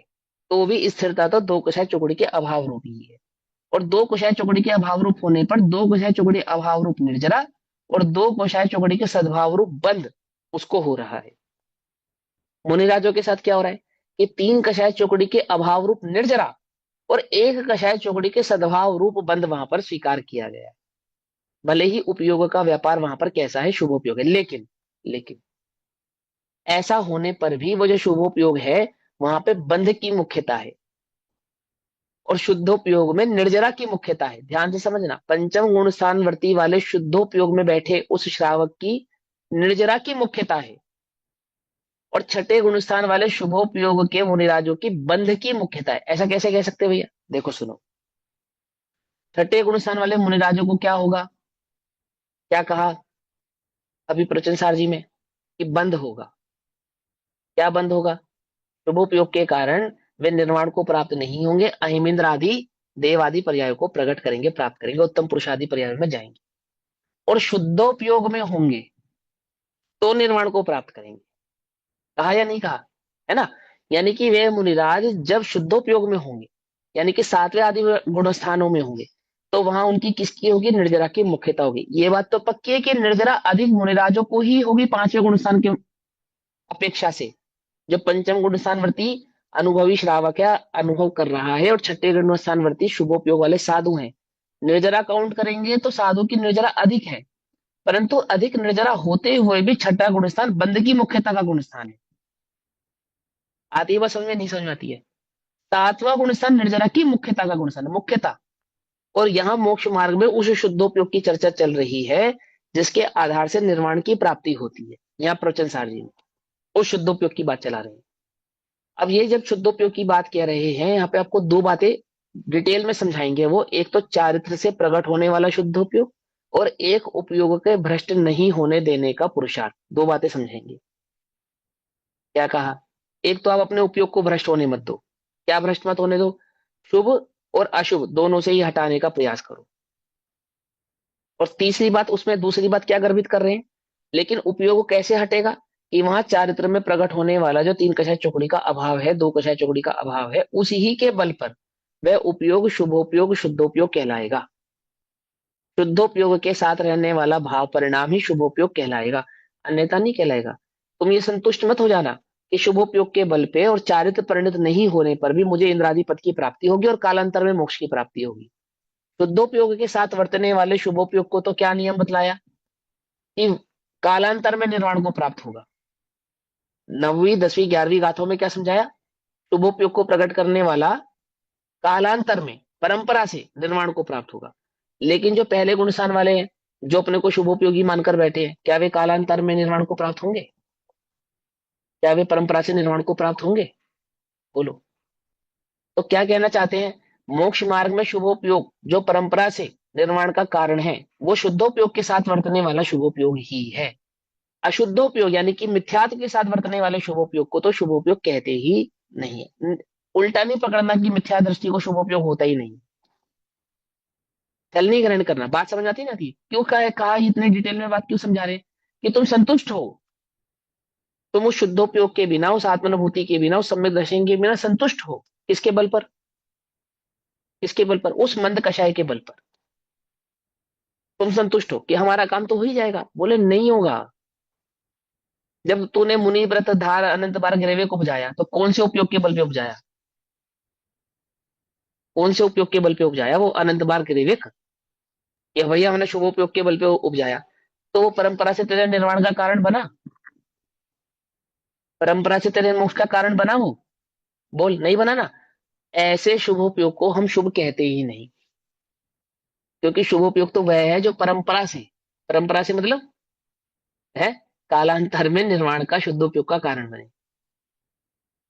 तो भी स्थिरता तो दो कुशाय चौकड़ी के अभाव रूप ही है। और दो कुशाय चौकड़ी के अभाव रूप होने पर दो कुशाय चौकड़ी अभाव रूप निर्जरा और दो कुशाय चौकड़ी के सद्भाव रूप बंध उसको हो रहा है। मुनिराजों के साथ क्या हो रहा है कि तीन कषाय चौकड़ी के अभाव रूप निर्जरा और एक कषाय चौकड़ी के सद्भाव रूप बंध वहां पर स्वीकार किया गया है। भले ही उपयोग का व्यापार वहां पर कैसा है, शुभोपयोग है, लेकिन ऐसा होने पर भी वो जो शुभोपयोग है वहां पे बंध की मुख्यता है और शुद्धोपयोग में निर्जरा की मुख्यता है। ध्यान से समझना, पंचम गुण स्थानवर्ती वाले शुद्धोपयोग में बैठे उस श्रावक की निर्जरा की मुख्यता है, और छठे गुण स्थान वाले शुभोपयोग के मुनिराजों की बंध की मुख्यता है। ऐसा कैसे कह सकते हैं भैया, देखो सुनो, छठे गुण स्थान वाले मुनिराजों को क्या होगा, क्या कहा अभी प्रचन सार जी में, कि बंध होगा। क्या बंध होगा, शुभोपयोग के कारण वे निर्वाण को प्राप्त नहीं होंगे, अहिमिंद्र आदि देव आदि पर्यायों को प्रकट करेंगे, प्राप्त करेंगे, उत्तम पुरुष आदि पर्यायों में जाएंगे और शुद्धोपयोग में होंगे तो निर्वाण को प्राप्त करेंगे। कहा या नहीं कहा? है ना? यानी कि वे मुनिराज जब शुद्धोपयोग में होंगे, यानी कि सातवें आदि गुण स्थानों में होंगे, तो वहां उनकी किसकी होगी? निर्जरा की मुख्यता होगी। ये बात तो पक्की है कि निर्जरा अधिक मुनिराजों को ही होगी पांचवें गुण स्थान की अपेक्षा से। जो पंचम गुण स्थानवर्ती अनुभवी श्रावक है, अनुभव कर रहा है, और छठे गुण स्थानवर्ती शुभोपयोग वाले साधु हैं। निर्जरा काउंट करेंगे तो साधु की निर्जरा अधिक है, परंतु अधिक निर्जरा होते हुए भी छठा गुण स्थान बंद की मुख्यता का गुण स्थान है। आती है बात समझ में? नहीं समझ में आती है? सातवां गुण स्थान निर्जरा की मुख्यता का गुण स्थान है, मुख्यता। और यहाँ मोक्ष मार्ग में उस शुद्धोपयोग की चर्चा चल रही है जिसके आधार से निर्वाण की प्राप्ति होती है। यहाँ प्रवचन सार जी उस शुद्धोपयोग की बात चला रहे हैं। अब ये जब शुद्धोपयोग की बात कह रहे हैं, यहाँ पे आपको दो बातें डिटेल में समझाएंगे। वो एक तो चारित्र से प्रकट होने वाला शुद्धोपयोग, और एक उपयोग के भ्रष्ट नहीं होने देने का पुरुषार्थ। दो बातें समझेंगे। क्या कहा? एक तो आप अपने उपयोग को भ्रष्ट होने मत दो। क्या भ्रष्ट मत होने दो? शुभ और अशुभ दोनों से ही हटाने का प्रयास करो। और तीसरी बात, उसमें दूसरी बात क्या गर्भित कर रहे हैं, लेकिन उपयोग कैसे हटेगा? कि वहां चारित्र में प्रकट होने वाला जो तीन कषाय चौकड़ी का अभाव है, दो कषाय चौकड़ी का अभाव है, उसी ही के बल पर वह उपयोग शुभोपयोग शुद्धोपयोग कहलाएगा। शुद्धोपयोग के साथ रहने वाला भाव परिणाम ही शुभोपयोग कहलाएगा, अन्यथा नहीं कहलाएगा। तुम ये संतुष्ट मत हो जाना कि शुभोपयोग के बल पे और चारित्र परिणत नहीं होने पर भी मुझे इंद्रादि पद की प्राप्ति होगी और कालांतर में मोक्ष की प्राप्ति होगी। शुद्धोपयोग के साथ वर्तने वाले शुभोपयोग को तो क्या नियम बतलाया कि कालांतर में निर्वाण को प्राप्त होगा। 9वीं 10वीं 11वीं गाथों में क्या समझाया? शुभोपयोग को प्रकट करने वाला कालांतर में परंपरा से निर्वाण को प्राप्त होगा। लेकिन जो पहले गुणस्थान वाले हैं, जो अपने को शुभोपयोगी मानकर बैठे हैं, क्या वे कालांतर में निर्वाण को प्राप्त होंगे? क्या वे परंपरा से निर्वाण को प्राप्त होंगे? बोलो। तो क्या कहना चाहते हैं? मोक्ष मार्ग में शुभोपयोग जो परंपरा से निर्वाण का कारण है, वो शुद्धोपयोग के साथ वर्तने वाला शुभोपयोग ही है। अशुद्धोपयोग यानी कि मिथ्यात्व के साथ वर्तने वाले शुभोपयोग को तो शुभोपयोग कहते ही नहीं है। उल्टा नहीं पकड़ना कि मिथ्या दृष्टि को शुभोपयोग होता ही नहीं। छलनी ग्रहण करना। बात समझ आती ना थी? क्यों कहा इतने डिटेल में बात क्यों समझा रहे? कि तुम संतुष्ट हो, तुम उस शुद्धोपयोग के बिना, उस आत्मानुभूति के बिना, उस सम्यक दर्शन के बिना संतुष्ट हो। किसके बल पर? किसके बल पर? उस मंद कषाय के बल पर तुम संतुष्ट हो कि हमारा काम तो हो ही जाएगा। बोले नहीं होगा। जब तूने मुनि व्रत धार अनंत बार गिरवे को उपजाया, तो कौन से उपयोग के बल पे उपजाया? कौन से उपयोग के बल पे उपजाया? वो अनंत बार गिरेविक, कि भैया हमने शुभोपयोग के बल पे उपजाया, तो वो परंपरा से तेरे निर्वाण का कारण बना? परंपरा से तेरे मोक्ष का कारण बना वो? बोल, नहीं बना ना। ऐसे शुभोपयोग को हम शुभ कहते ही नहीं, क्योंकि शुभोपयोग तो वह है जो परंपरा से, परंपरा से मतलब है कालांतर में निर्वाण का, शुद्धोपयोग का कारण बने,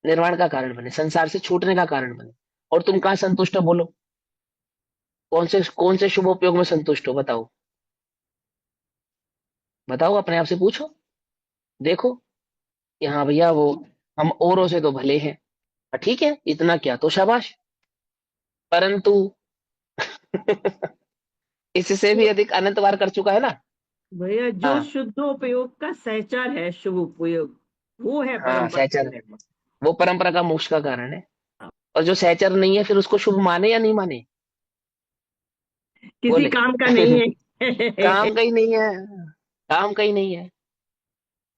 निर्वाण का कारण बने, संसार से छूटने का कारण बने। और तुम कहाँ संतुष्ट हो? बोलो, कौन से शुभोपयोग में संतुष्ट हो? बताओ, बताओ, अपने आप से पूछो, देखो कि हाँ भैया वो हम औरों से तो भले हैं, ठीक है, इतना क्या तो शाबाश, परंतु इससे भी अधिक अनंत बार कर चुका है ना। भैया जो हाँ शुद्धोपयोग का सहचार है शुभ उपयोग, वो है हाँ, परंपरा का सहचर, धर्म। वो परंपरा का मोक्ष का कारण है। और जो सहचर नहीं है, फिर उसको शुभ माने या नहीं माने? किसी बोले काम का नहीं है। काम का ही नहीं है, काम का ही नहीं है।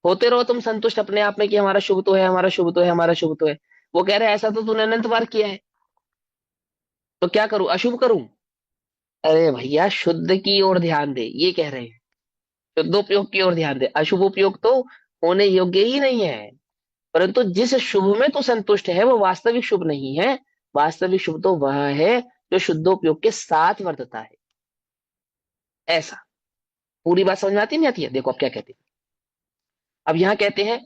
होते रहो तुम संतुष्ट अपने आप में कि हमारा शुभ तो है, हमारा शुभ तो है, हमारा शुभ तो है। वो कह रहे हैं ऐसा तो तूने अनंत बार किया है, तो क्या करूं? अशुभ करूं? अरे भैया शुद्ध की ओर ध्यान दे, ये कह रहे हैं। शुद्धोपयोग की ओर ध्यान दे। अशुभ उपयोग तो होने योग्य ही नहीं है। परंतु जिस शुभ में तो संतुष्ट है, वो वास्तविक शुभ नहीं है। वास्तविक शुभ तो वह है जो शुद्धोपयोग के साथ वर्तता है। ऐसा। पूरी बात समझ में आती नहीं आती है? देखो अब क्या कहते हैं। अब यहां कहते हैं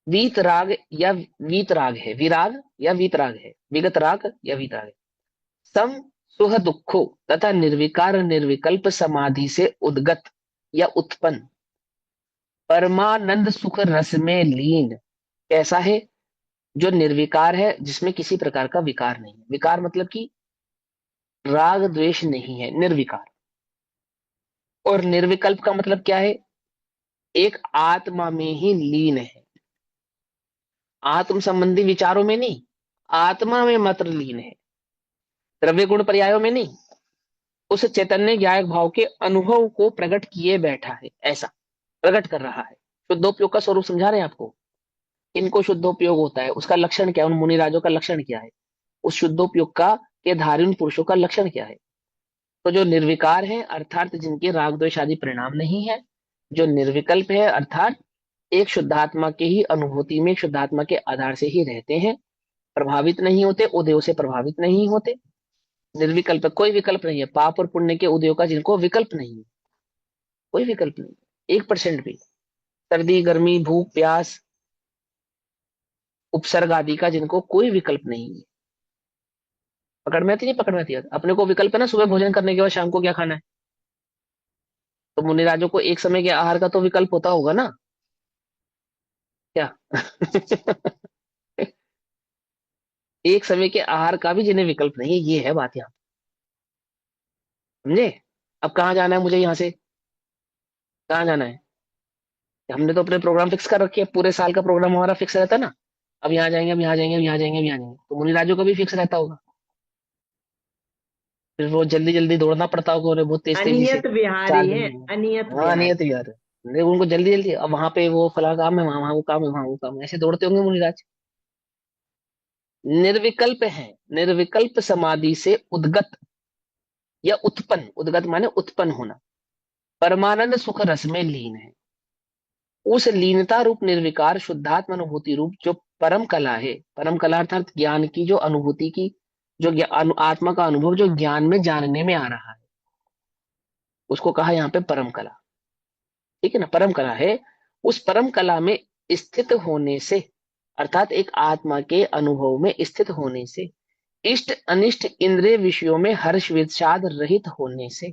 वीतराग या वीतराग है, विराग या वीतराग है, विगत राग या वीतराग है। सम सुख दुखो तथा निर्विकार निर्विकल्प समाधि से उद्गत या उत्पन्न परमानंद सुख रस में लीन कैसा है? जो निर्विकार है, जिसमें किसी प्रकार का विकार नहीं है। विकार मतलब कि राग द्वेष नहीं है, निर्विकार। और निर्विकल्प का मतलब क्या है? एक आत्मा में ही लीन है, आत्म संबंधी विचारों में नहीं, आत्मा में मात्र लीन है, द्रव्य गुण पर्यायों में नहीं, उस चैतन्य ज्ञायक भाव के अनुभव को प्रकट किए बैठा है, ऐसा प्रकट कर रहा है। शुद्धोपयोग का स्वरूप समझा रहे हैं आपको। इनको शुद्धोपयोग होता है, उसका लक्षण क्या है, उन मुनिराजों का लक्षण क्या है, उस शुद्धोपयोग का के धारी उन पुरुषों का लक्षण क्या है। तो जो निर्विकार है अर्थात जिनके राग द्वेष आदि परिणाम नहीं है, जो निर्विकल्प है अर्थात एक शुद्धात्मा के ही अनुभूति में, एक शुद्धात्मा के आधार से ही रहते हैं, प्रभावित नहीं होते, उदयों से प्रभावित नहीं होते। निर्विकल्प, कोई विकल्प नहीं है, पाप और पुण्य के उदयों का जिनको विकल्प नहीं है, कोई विकल्प नहीं, 1% भी। सर्दी गर्मी भूख प्यास उपसर्ग आदि का जिनको कोई विकल्प नहीं है। पकड़ में आती नहीं? पकड़ में आती है। अपने को विकल्प है ना, सुबह भोजन करने के बाद शाम को क्या खाना है। तो मुनिराजों को एक समय के आहार का तो विकल्प होता होगा ना, क्या? एक समय के आहार का भी जिन्हें विकल्प नहीं है, ये है बात यहाँ, समझे? अब कहाँ जाना है मुझे यहाँ से? कहाँ जाना है? हमने तो अपने प्रोग्राम फिक्स कर रखे हैं, पूरे साल का प्रोग्राम हमारा फिक्स रहता है ना। अब यहाँ जाएंगे, अब यहाँ जाएंगे, अब यहाँ जाएंगे, अब यहाँ जाएंगे। तो मुनिराजों का भी फिक्स रहता होगा, फिर रोज जल्दी जल्दी दौड़ना पड़ता होगा उन्हें, बहुत तेज तेजी से अनियत विहारी 4 दिन है, में। अनियत हाँ विहारी। नियत यार, नहीं उनको जल्दी जल्दी, अब वहां पे वो फला काम है, वहां वहां वो काम है, वहां वो काम है, ऐसे दौड़ते होंगे मुनिराज। निर्विकल्प है, निर्विकल्प समाधि से उद्गत या उत्पन्न, उद्गत माने उत्पन्न होना, परमानंद सुख रस में लीन है। उस लीनता रूप निर्विकार शुद्धात्म अनुभूति रूप जो परम कला है, परम कला अर्थात ज्ञान की जो अनुभूति की, जो आत्मा का अनुभव जो ज्ञान में जानने में आ रहा है, उसको कहा यहाँ पे परम कला। ठीक है ना, परम कला है। उस परम कला में स्थित होने से अर्थात एक आत्मा के अनुभव में स्थित होने से, इष्ट अनिष्ट इंद्रिय विषयों में हर्ष विषाद रहित होने से,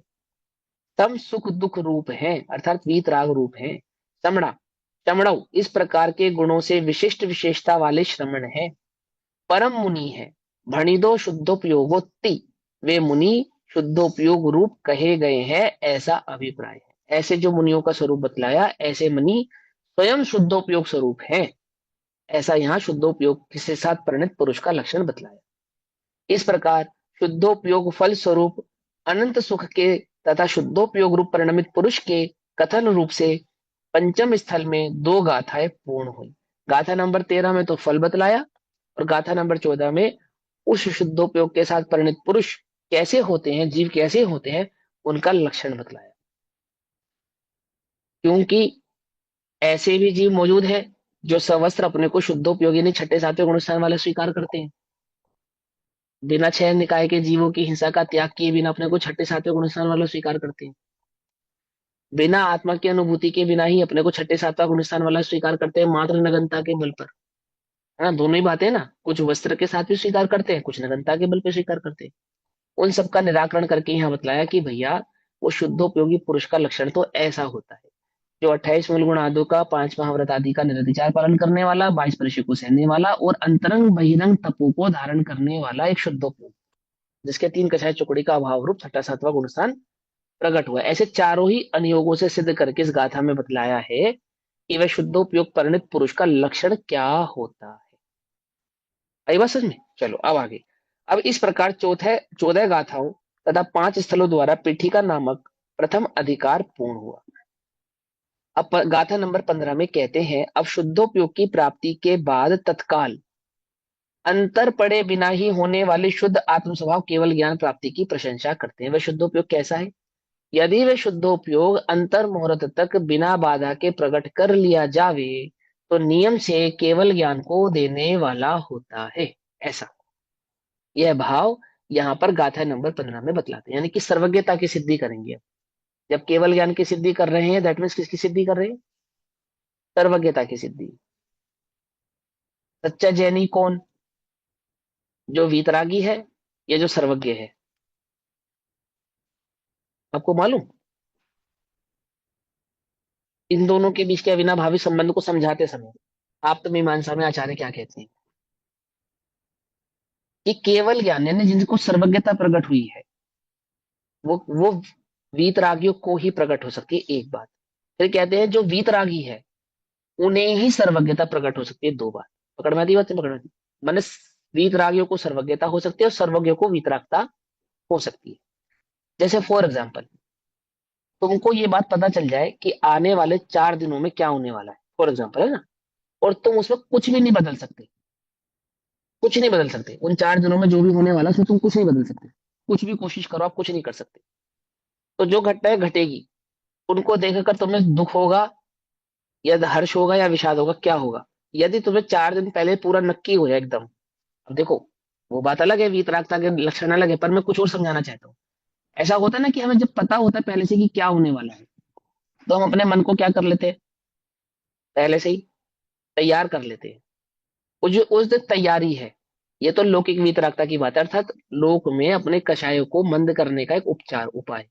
तम सुख दुख रूप है अर्थात वीतराग रूप है, समड़ा चमड़ौ इस प्रकार के गुणों से विशिष्ट विशेषता वाले श्रमण है, परम मुनि है, भणिदो शुद्धोपयोगोत्ति, वे मुनि शुद्धोपयोग रूप कहे गए हैं, ऐसा अभिप्राय है। ऐसे जो मुनियों का स्वरूप बतलाया, ऐसे मुनि स्वयं शुद्धोपयोग स्वरूप है, ऐसा यहाँ शुद्धोपयोग के साथ परिणत पुरुष का लक्षण बतलाया। इस प्रकार शुद्धोपयोग फल स्वरूप अनंत सुख के तथा शुद्धोपयोग रूप परिणमित पुरुष के कथन रूप से पंचम स्थल में 2 गाथाएं पूर्ण हुई। गाथा नंबर 13 में तो फल बतलाया, और गाथा नंबर 14 में उस शुद्धोपयोग के साथ परिणित पुरुष कैसे होते हैं, जीव कैसे होते हैं, उनका लक्षण बतलाया। क्योंकि ऐसे भी जीव मौजूद है जो सवस्त्र अपने को शुद्धोपयोगी नहीं, छठे सातवें गुण स्थान वाले स्वीकार करते हैं, बिना छह निकाय के जीवों की हिंसा का त्याग किए बिना अपने को छठे सातवें गुण स्थान वाला स्वीकार करते हैं, बिना आत्मा की अनुभूति के बिना ही अपने को छठे सातवां गुण स्थान वाला स्वीकार करते हैं, मात्र नगनता के बल पर। है ना, दोनों ही बातें ना, कुछ वस्त्र के साथ भी स्वीकार करते हैं, कुछ नगनता के बल पर स्वीकार करते हैं। उन सबका निराकरण करके यहाँ बतलाया कि भैया वो शुद्धोपयोगी पुरुष का लक्षण तो ऐसा होता है, जो 28 मूल गुण आदि का, 5 महाव्रत आदि का निरतिचार पालन करने वाला, 22 परिशु को सहने वाला और अंतरंग बहिरंग तपो को धारण करने वाला एक शुद्धोपयोग, जिसके 3 कषाय चुकड़ी का अभाव रूप छठा सातवां गुण स्थान प्रकट हुआ। ऐसे चारों ही अनियोगों से सिद्ध करके इस गाथा में बतलाया है कि वह शुद्धोपयोग परिणित पुरुष का लक्षण क्या होता है। आई बात समझ में? चलो अब आगे। अब इस प्रकार 14 गाथाओं तथा 5 स्थलों द्वारा पीठिका नामक प्रथम अधिकार पूर्ण हुआ। अब गाथा नंबर 15 में कहते हैं, अब शुद्धोपयोग की प्राप्ति के बाद तत्काल अंतर पड़े बिना ही होने वाले शुद्ध आत्म स्वभाव केवल ज्ञान प्राप्ति की प्रशंसा करते हैं। वह शुद्धोपयोग कैसा है? यदि वह शुद्धोपयोग अंतर मुहूर्त तक बिना बाधा के प्रकट कर लिया जावे तो नियम से केवल ज्ञान को देने वाला होता है, ऐसा यह भाव यहाँ पर गाथा नंबर 15 में बतलाते हैं, यानी कि सर्वज्ञता की सिद्धि करेंगे। अब जब केवल ज्ञान की सिद्धि कर रहे हैं, दैट मीन्स किसकी सिद्धि कर रहे हैं? सर्वज्ञता की सिद्धि। सच्चा जैनी कौन? जो वीतरागी है या जो सर्वज्ञ है? आपको मालूम? इन दोनों के बीच के अविनाभावी संबंध को समझाते समय आप तो मीमांसा में आचार्य क्या कहते हैं? कि केवल ज्ञान यानी जिनको सर्वज्ञता प्रकट हुई है, वो वीतरागियों को ही प्रकट हो सकती है, एक बात। फिर कहते हैं जो वीतरागी है उन्हें ही सर्वज्ञता प्रकट हो सकती है, दो बात। पकड़ में आती बात नहीं? पकड़ में आती? माने वीतरागियों को सर्वज्ञता हो सकती है और सर्वज्ञों को वीतरागता हो सकती है। जैसे फॉर एग्जाम्पल, तुमको ये बात पता चल जाए कि आने वाले 4 दिनों में क्या होने वाला है, फॉर एग्जाम्पल, है ना, और तुम उसमें कुछ भी नहीं बदल सकते, कुछ नहीं बदल सकते, उन 4 दिनों में जो भी होने वाला है उसमें तुम कुछ नहीं बदल सकते, कुछ भी कोशिश करो आप कुछ नहीं कर सकते। तो जो घटनाएं घटेगी उनको देखकर तुम्हें दुख होगा या हर्ष होगा या विषाद होगा, क्या होगा? यदि तुम्हें 4 दिन पहले पूरा नक्की हो जाए एकदम। अब देखो, वो बात अलग है, वीतरागता के लक्षण अलग है, पर मैं कुछ और समझाना चाहता हूँ। ऐसा होता है ना कि हमें जब पता होता है पहले से कि क्या होने वाला है, तो हम अपने मन को क्या कर लेते हैं, पहले से ही तैयार कर लेते हैं। वो जो उस दिन तैयारी है, ये तो लौकिक वीतरागता की बात है, अर्थात लोक में अपने कषायों को मंद करने का एक उपचार उपाय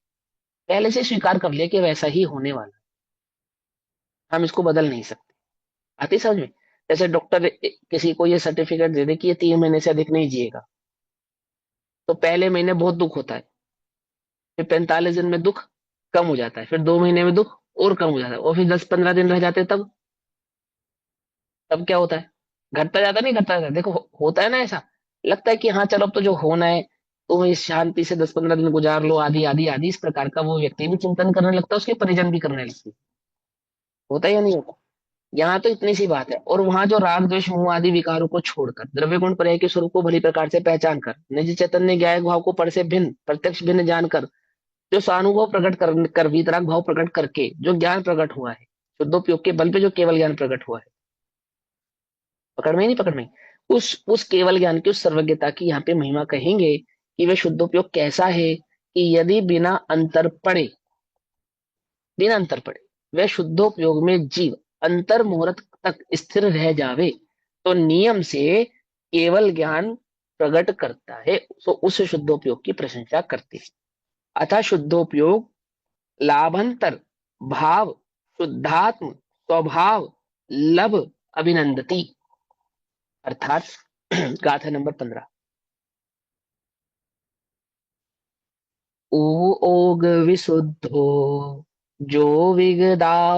पहले से स्वीकार कर लिया कि वैसा ही होने वाला है, हम इसको बदल नहीं सकते। आती समझ में? जैसे डॉक्टर किसी को ये सर्टिफिकेट दे दे कि ये 3 महीने से अधिक नहीं जिएगा, तो पहले महीने बहुत दुख होता है, फिर 45 दिन में दुख कम हो जाता है, फिर 2 महीने में दुख और कम हो जाता है, और फिर 10-15 दिन रह जाते हैं, तब क्या होता है? घटता जाता नहीं, घटता जाता है। देखो होता है ना ऐसा, लगता है कि हाँ चलो अब तो जो होना है, तुम इस शांति से 10-15 दिन गुजार लो, आदि आदि आदि, इस प्रकार का वो व्यक्ति भी चिंतन करने लगता है, उसके परिजन भी करने लगते हैं। होता है या नहीं होता? यहाँ तो इतनी सी बात है, और वहां जो राग द्वेष मोह आदि विकारों को छोड़कर द्रव्य गुण पर्याय के स्वरूप को भली प्रकार से पहचान कर निज चैतन्य ज्ञायक भाव को पर से भिन्न प्रत्यक्ष भिन्न जानकर जो सानुभव प्रकट कर वीतराग भाव प्रकट करके जो ज्ञान प्रकट हुआ है, शुद्धोपयोग के बल पे जो केवल ज्ञान प्रकट हुआ है, पकड़ में ही नहीं? पकड़ में? उस केवल ज्ञान की, उस सर्वज्ञता की यहाँ पे महिमा कहेंगे कि वह शुद्धोपयोग कैसा है कि यदि बिना अंतर पड़े, बिना अंतर पड़े वह शुद्धोपयोग में जीव अंतर मुहूर्त तक स्थिर रह जावे तो नियम से केवल ज्ञान प्रकट करता है, तो उस शुद्धोपयोग की प्रशंसा करते हैं। अतः शुद्धोपयोग लाभंतर भाव शुद्धात्म स्वभाव लब अभिनंदती, अर्थात गाथा नंबर 15। ओग विशुद्धो जो विगदावरणंतराय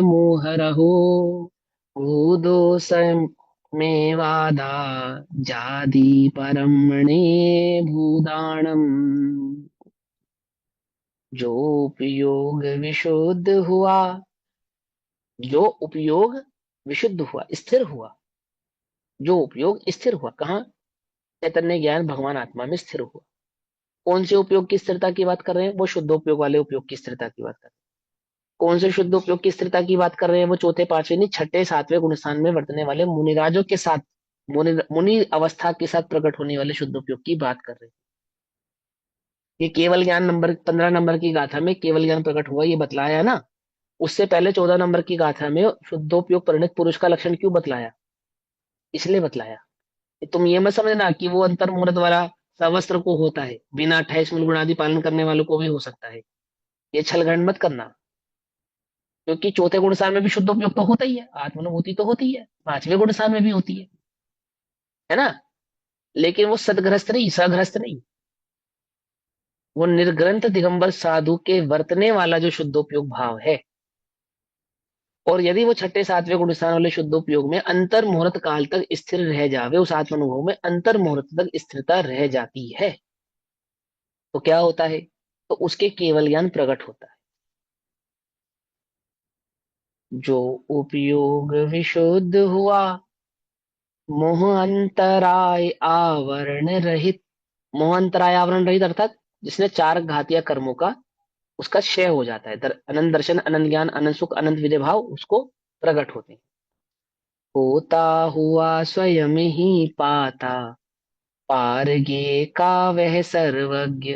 मोहरहो भूदो मेवादा जाति परमणे भूदानम, जो उपयोग विशुद्ध हुआ, जो उपयोग विशुद्ध हुआ, स्थिर हुआ, जो उपयोग स्थिर हुआ कहाँ? चैतन्य ज्ञान भगवान आत्मा में स्थिर हुआ। कौन से उपयोग की स्थिरता की बात कर रहे हैं? वो शुद्ध उपयोग वाले उपयोग की स्थिरता की बात कर रहे हैं। कौन से शुद्ध उपयोग की स्थिरता की बात कर रहे हैं? वो चौथे पांचवें नहीं, छठे सातवें गुणस्थान में वर्तने वाले मुनिराजों के साथ, मुनि अवस्था के साथ प्रकट होने वाले शुद्ध उपयोग की बात कर रहे हैं। ये केवल ज्ञान नंबर 15 नंबर की गाथा में केवल ज्ञान प्रकट हुआ ये बतलाया है ना, उससे पहले 14 नंबर की गाथा में शुद्धोपयोग परिणत पुरुष का लक्षण क्यों बतलाया? इसलिए बतलाया कि तुम ये मत समझना कि वो अंतर मुहूर्त वाला सवस्त्र को होता है, बिना 28 मूल गुण आदि पालन करने वालों को भी हो सकता है, ये छलघंड मत करना। क्योंकि चौथे गुण स्थान में भी शुद्ध उपयोग तो होता ही है, आत्मानुभूति तो होती है, 5वें गुण स्थान में भी होती है ना, लेकिन वो सदग्रस्त नहीं, सग्रस्त नहीं, वो निर्ग्रंथ दिगंबर साधु के वर्तने वाला जो शुद्धोपयोग भाव है। और यदि वो छठे सातवें गुण स्थान वाले शुद्धोपयोग में अंतर मुहूर्त काल तक स्थिर रह जावे, उस आत्मानुभव में अंतर मुहूर्त तक स्थिरता रह जाती है, तो क्या होता है? तो उसके केवल ज्ञान प्रकट होता है। जो उपयोग विशुद्ध हुआ मोह अंतराय आवरण रहित, मोह अंतराय आवरण रहित अर्थात जिसने चार घातिया कर्मों का, उसका क्षय हो जाता है, अनंत दर्शन अनंत ज्ञान अनंत सुख अनंत विदय भाव उसको प्रकट होते हैं। होता हुआ स्वयं ही पाता पारगे का वह सर्वज्ञ,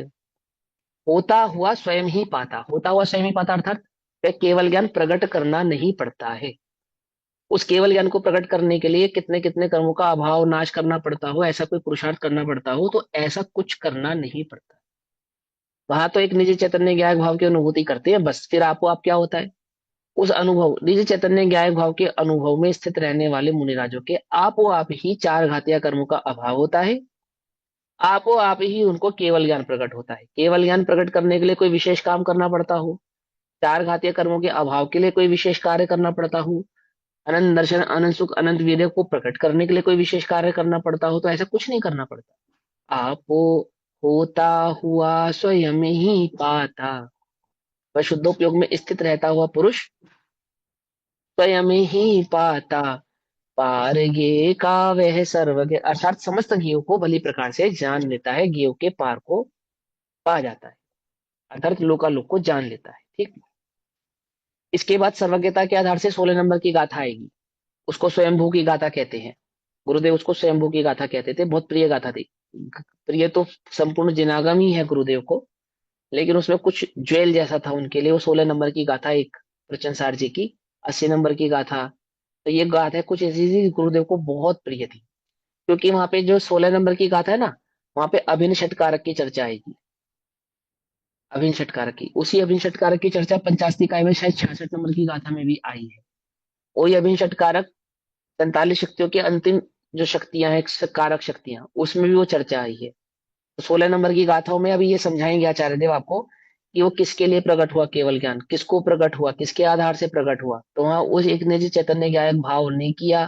होता हुआ स्वयं ही पाता, होता हुआ स्वयं ही पाता अर्थात वह केवल ज्ञान प्रकट करना नहीं पड़ता है। उस केवल ज्ञान को प्रकट करने के लिए कितने कितने कर्मों का अभाव नाश करना पड़ता हो, ऐसा कोई पुरुषार्थ करना पड़ता हो, तो ऐसा कुछ करना नहीं पड़ता। वहां तो एक निजी चैतन्य ज्ञान भाव की अनुभूति करते हैं बस, फिर आपको आप क्या होता है? उस अनुभव निज चैतन्य ज्ञायक भाव के अनुभव में स्थित रहने वाले मुनिराजों के आपो आप ही चार घातीय कर्मों का अभाव होता है। आपो आप ही उनको केवल ज्ञान प्रकट होता है। केवल ज्ञान प्रकट करने के लिए कोई विशेष काम करना पड़ता हो, चार घातीय कर्मों के अभाव के लिए कोई विशेष कार्य करना पड़ता हो, अनंत दर्शन अनंत सुख अनंत वीर्य को प्रकट करने के लिए कोई विशेष कार्य करना पड़ता हो, तो ऐसा कुछ नहीं करना पड़ता। आपो होता हुआ स्वयं ही पाता, वह शुद्धोपयोग में स्थित रहता हुआ पुरुष स्वयं ही पाता, पार गे का वह सर्वज्ञ, अर्थात समस्त ज्ञों को भली प्रकार से जान लेता है, ज्ञों के पार को पा जाता है, अर्थात लोकालोक को जान लेता है। ठीक। इसके बाद सर्वज्ञता के आधार से 16 नंबर की गाथा आएगी, उसको स्वयंभू की गाथा कहते हैं। गुरुदेव उसको स्वयंभू की गाथा कहते थे, बहुत प्रिय गाथा थी। प्रिय तो संपूर्ण जिनागम ही है गुरुदेव को, लेकिन उसमें कुछ ज्वेल जैसा था उनके लिए वो 16 नंबर की गाथा, एक प्रचनसार जी की 80 नंबर की गाथा। तो ये गाथा कुछ ऐसी थी गुरुदेव को बहुत प्रिय थी, क्योंकि वहां पे जो 16 नंबर की गाथा है ना, वहां पे अभिन्न षटकारक की चर्चा आएगी। अभिन्न षटकारक की, उसी अभिन्न षटकारक की चर्चा पंचाशनिकाय में शायद 66 नंबर की गाथा में भी आई है। वही अभिन्न षटकारक 47 शक्तियों की अंतिम जो शक्तियां हैं, कारक शक्तियां, उसमें भी वो चर्चा आई है। तो 16 नंबर की गाथाओं में अभी ये समझाएंगे आचार्य देव आपको कि वो किसके लिए प्रकट हुआ, केवल ज्ञान किसको प्रकट हुआ, किसके आधार से प्रकट हुआ। तो वहां उस एक निज चैतन्य ज्ञायक भाव ने किया,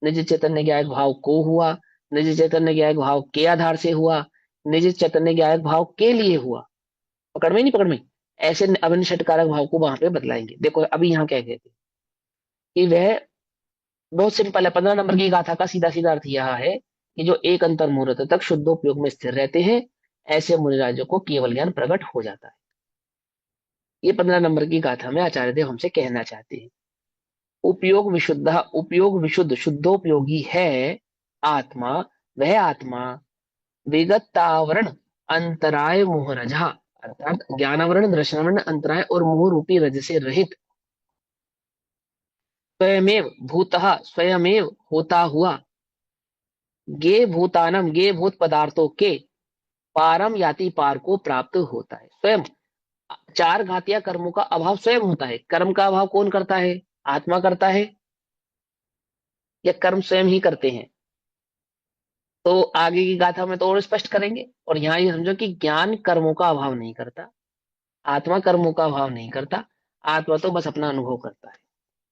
निज चैतन्य ज्ञायक भाव को हुआ, निज चैतन्य ज्ञायक भाव के आधार से हुआ, निज चैतन्य ज्ञायक भाव के लिए हुआ। पकड़ में नहीं, पकड़ में। ऐसे अभिन्न षटकारक भाव को वहां पे बदलाएंगे। देखो अभी यहाँ क्या कहते हैं कि वह बहुत सिंपल है। 15 नंबर की गाथा का सीधा सीधा अर्थ यह है कि जो एक अंतर मुहूर्त तक शुद्धोपयोग में स्थिर रहते हैं, ऐसे मुनिराजों को केवल ज्ञान प्रकट हो जाता है। ये 15 नंबर की गाथा में आचार्य देव हमसे कहना चाहते हैं। उपयोग विशुद्ध, उपयोग विशुद्ध, शुद्धोपयोगी है आत्मा, वह आत्मा विगतावरण अंतराय मोह रजा, अर्थात ज्ञानावरण दर्शनावरण अंतराय और मोह रूपी रज से रहित, स्वयमेव भूतः स्वयमेव होता हुआ, गे भूतानम गे भूत पदार्थों के पारम याति पार को प्राप्त होता है। स्वयं चार घातिया कर्मों का अभाव स्वयं होता है। कर्म का अभाव कौन करता है, आत्मा करता है या कर्म स्वयं ही करते हैं? तो आगे की गाथा में तो और स्पष्ट करेंगे। और यहाँ ये समझो कि ज्ञान कर्मों का अभाव नहीं करता, आत्मा कर्मों का अभाव नहीं करता। आत्मा तो बस अपना अनुभव करता है,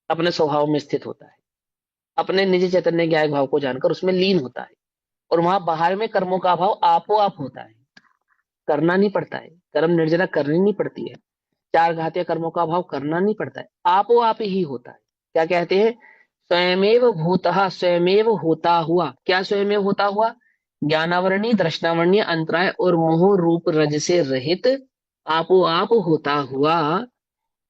अपने स्वभाव में स्थित होता है, अपने निज चैतन्य ज्ञान भाव को जानकर उसमें लीन होता है। और वहां बाहर में कर्मों का अभाव आपो आप होता है, करना नहीं पड़ता है, कर्म निर्जरा करनी नहीं पड़ती है, चार घातीय कर्मों का अभाव करना नहीं पड़ता है, आपो आप ही होता है। क्या कहते हैं, स्वयमेव भूतः स्वयमेव होता हुआ। क्या स्वयमेव होता हुआ? ज्ञानावरणी दृष्टावरणीय अंतराय और मोह रूप रज से रहित आपो आप होता हुआ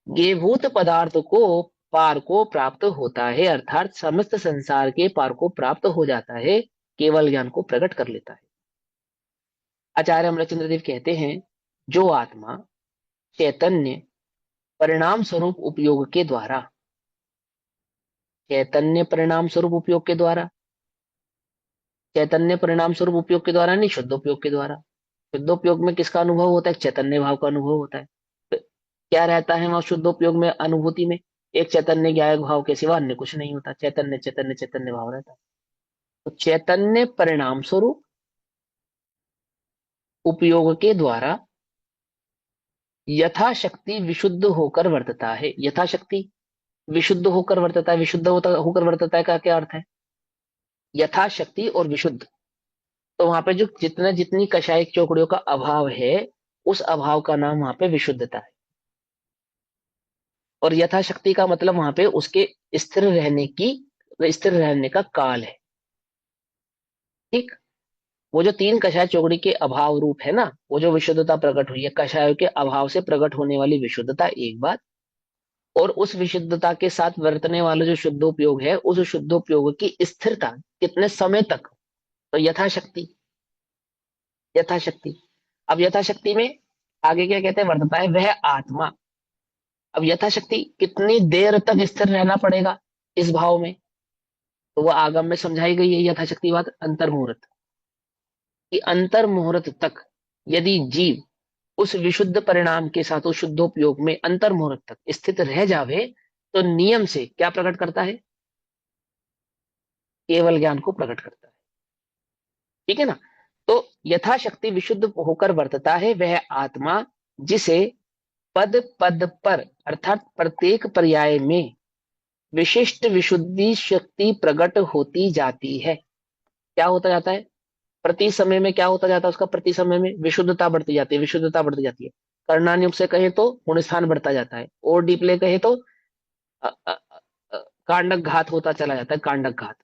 ये भूत पदार्थ को पार को प्राप्त होता है, अर्थात समस्त संसार के पार को प्राप्त हो जाता है, केवल ज्ञान को प्रकट कर लेता है। आचार्य अमरचंद्र देव कहते हैं जो आत्मा चैतन्य परिणाम स्वरूप उपयोग के द्वारा, चैतन्य परिणाम स्वरूप उपयोग के द्वारा, चैतन्य परिणाम स्वरूप उपयोग के द्वारा नहीं, शुद्धोपयोग के द्वारा। शुद्धोपयोग में किसका अनुभव होता है? चैतन्य भाव का अनुभव होता है। तो क्या रहता है वहां शुद्धोपयोग में, अनुभूति में? एक चैतन्य ज्ञायक भाव के सिवा अन्य कुछ नहीं होता, चैतन्य चैतन्य चैतन्य भाव रहता है। तो चैतन्य परिणाम स्वरूप उपयोग के द्वारा यथाशक्ति विशुद्ध होकर वर्तता है। यथाशक्ति विशुद्ध होकर वर्तता है। विशुद्ध होकर वर्तता है का क्या अर्थ है? यथाशक्ति और विशुद्ध। तो वहां पे जो जितना जितनी कषायिक चौकड़ियों का अभाव है, उस अभाव का नाम वहां पे विशुद्धता है। और यथाशक्ति का मतलब वहां पे उसके स्थिर रहने की, स्थिर रहने का काल है। ठीक। वो जो तीन कषाय चौकड़ी के अभाव रूप है ना, वो जो विशुद्धता प्रकट हुई है, कषायों के अभाव से प्रकट होने वाली विशुद्धता एक बात, और उस विशुद्धता के साथ वर्तने वाला जो शुद्धोपयोग है, उस शुद्धोपयोग की स्थिरता कितने समय तक, तो यथाशक्ति। यथाशक्ति। अब यथाशक्ति में आगे क्या कहते हैं, वर्तता है वह आत्मा। अब यथाशक्ति कितनी देर तक स्थिर रहना पड़ेगा इस भाव में, तो वो आगम में समझाई गई है यथाशक्ति बात, अंतर मुहूर्त कि अंतर मुहूर्त तक यदि जीव उस विशुद्ध परिणाम के साथ उस शुद्धोपयोग में अंतर मुहूर्त तक स्थित रह जावे, तो नियम से क्या प्रकट करता है? केवल ज्ञान को प्रकट करता है। ठीक है ना? तो यथाशक्ति विशुद्ध होकर वर्तता है वह आत्मा, जिसे पद पद पर अर्थात प्रत्येक पर्याय में विशिष्ट विशुद्धि शक्ति प्रकट होती जाती है। क्या होता जाता है? प्रति समय में क्या होता जाता है उसका? प्रति समय में विशुद्धता बढ़ती जाती है, विशुद्धता बढ़ती जाती है। कर्णानुग से कहे तो गुणस्थान बढ़ता जाता है, और डीपले कहे तो अ, अ, अ, कांडक घात होता चला जाता है, कांडक घात,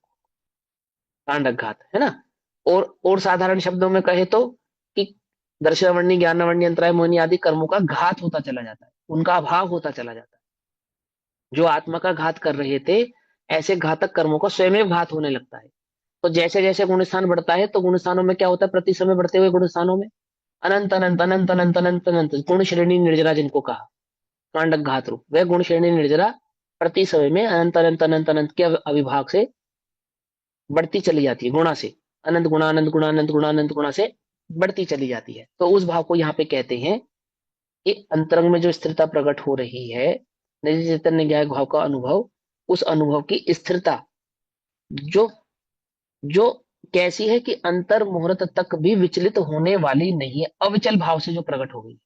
कांडक घात, है ना? और साधारण शब्दों में कहे तो कि दर्शनावर्णी ज्ञानावर्णी अंतराय मोहिनी आदि कर्मों का घात होता चला जाता है, उनका अभाव होता चला जाता है। जो आत्मा का घात कर रहे थे, ऐसे घातक कर्मों का स्वयं घात होने लगता है। तो जैसे जैसे गुणस्थान बढ़ता है, तो गुणस्थानों में क्या होता है? प्रति समय बढ़ते हुए गुणस्थानों में अनंत अनंत अनंत अनंत अनंत अनंत गुण श्रेणी निर्जरा जिनको कहा, कांडक घात रूप, वह गुण श्रेणी निर्जरा प्रति समय में अनंत अनंत अनंत अनंत के अविभाग से बढ़ती चली जाती है, गुणा से, अनंत गुणा अनंत गुणा अनंत गुणा अनंत गुणा से बढ़ती चली जाती है। तो उस भाव को यहाँ पे कहते हैं कि अंतरंग में जो स्थिरता प्रकट हो रही है, निज चैतन्य ज्ञान भाव का अनुभव, उस अनुभव की स्थिरता जो जो कैसी है कि अंतर मुहूर्त तक भी विचलित होने वाली नहीं है, अविचल भाव से जो प्रकट हो गई,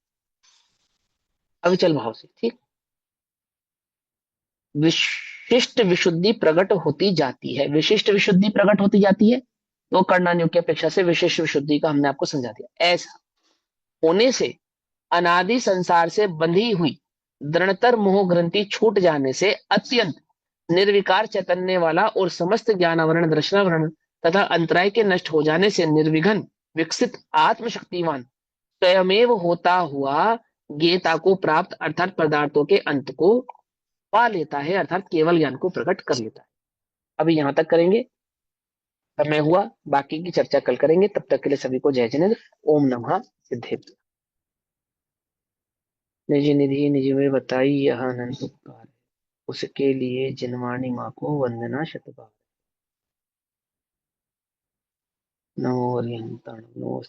अविचल भाव से, ठीक। विशिष्ट विशुद्धि प्रकट होती जाती है, विशिष्ट विशुद्धि प्रकट होती जाती है, तो कर्णान्यों की अपेक्षा से विशिष्ट विशुद्धि का हमने आपको समझा दिया। ऐसा होने से अनादि संसार से बंधी हुई दृढ़तर मोह ग्रंथि छूट जाने से अत्यंत निर्विकार चैतन्य वाला और समस्त ज्ञानावरण दर्शनावरण तथा अंतराय के नष्ट हो जाने से निर्विघ्न विकसित आत्मशक्तिवान स्वयमेव होता हुआ ज्ञेयता को प्राप्त अर्थात पदार्थों के अंत को पा लेता है, अर्थात केवल ज्ञान को प्रकट कर लेता है। अभी यहां तक करेंगे, समय हुआ, बाकी की चर्चा कल करेंगे। तब तक के लिए सभी को जय जिनेन्द्र। ओम नमः सिद्धेश्वर। निज निधि निज में बताई यह अनंत उपकार, उसके लिए जिनवाणी माँ को वंदना शतबार। नमो हरिहंताण नमो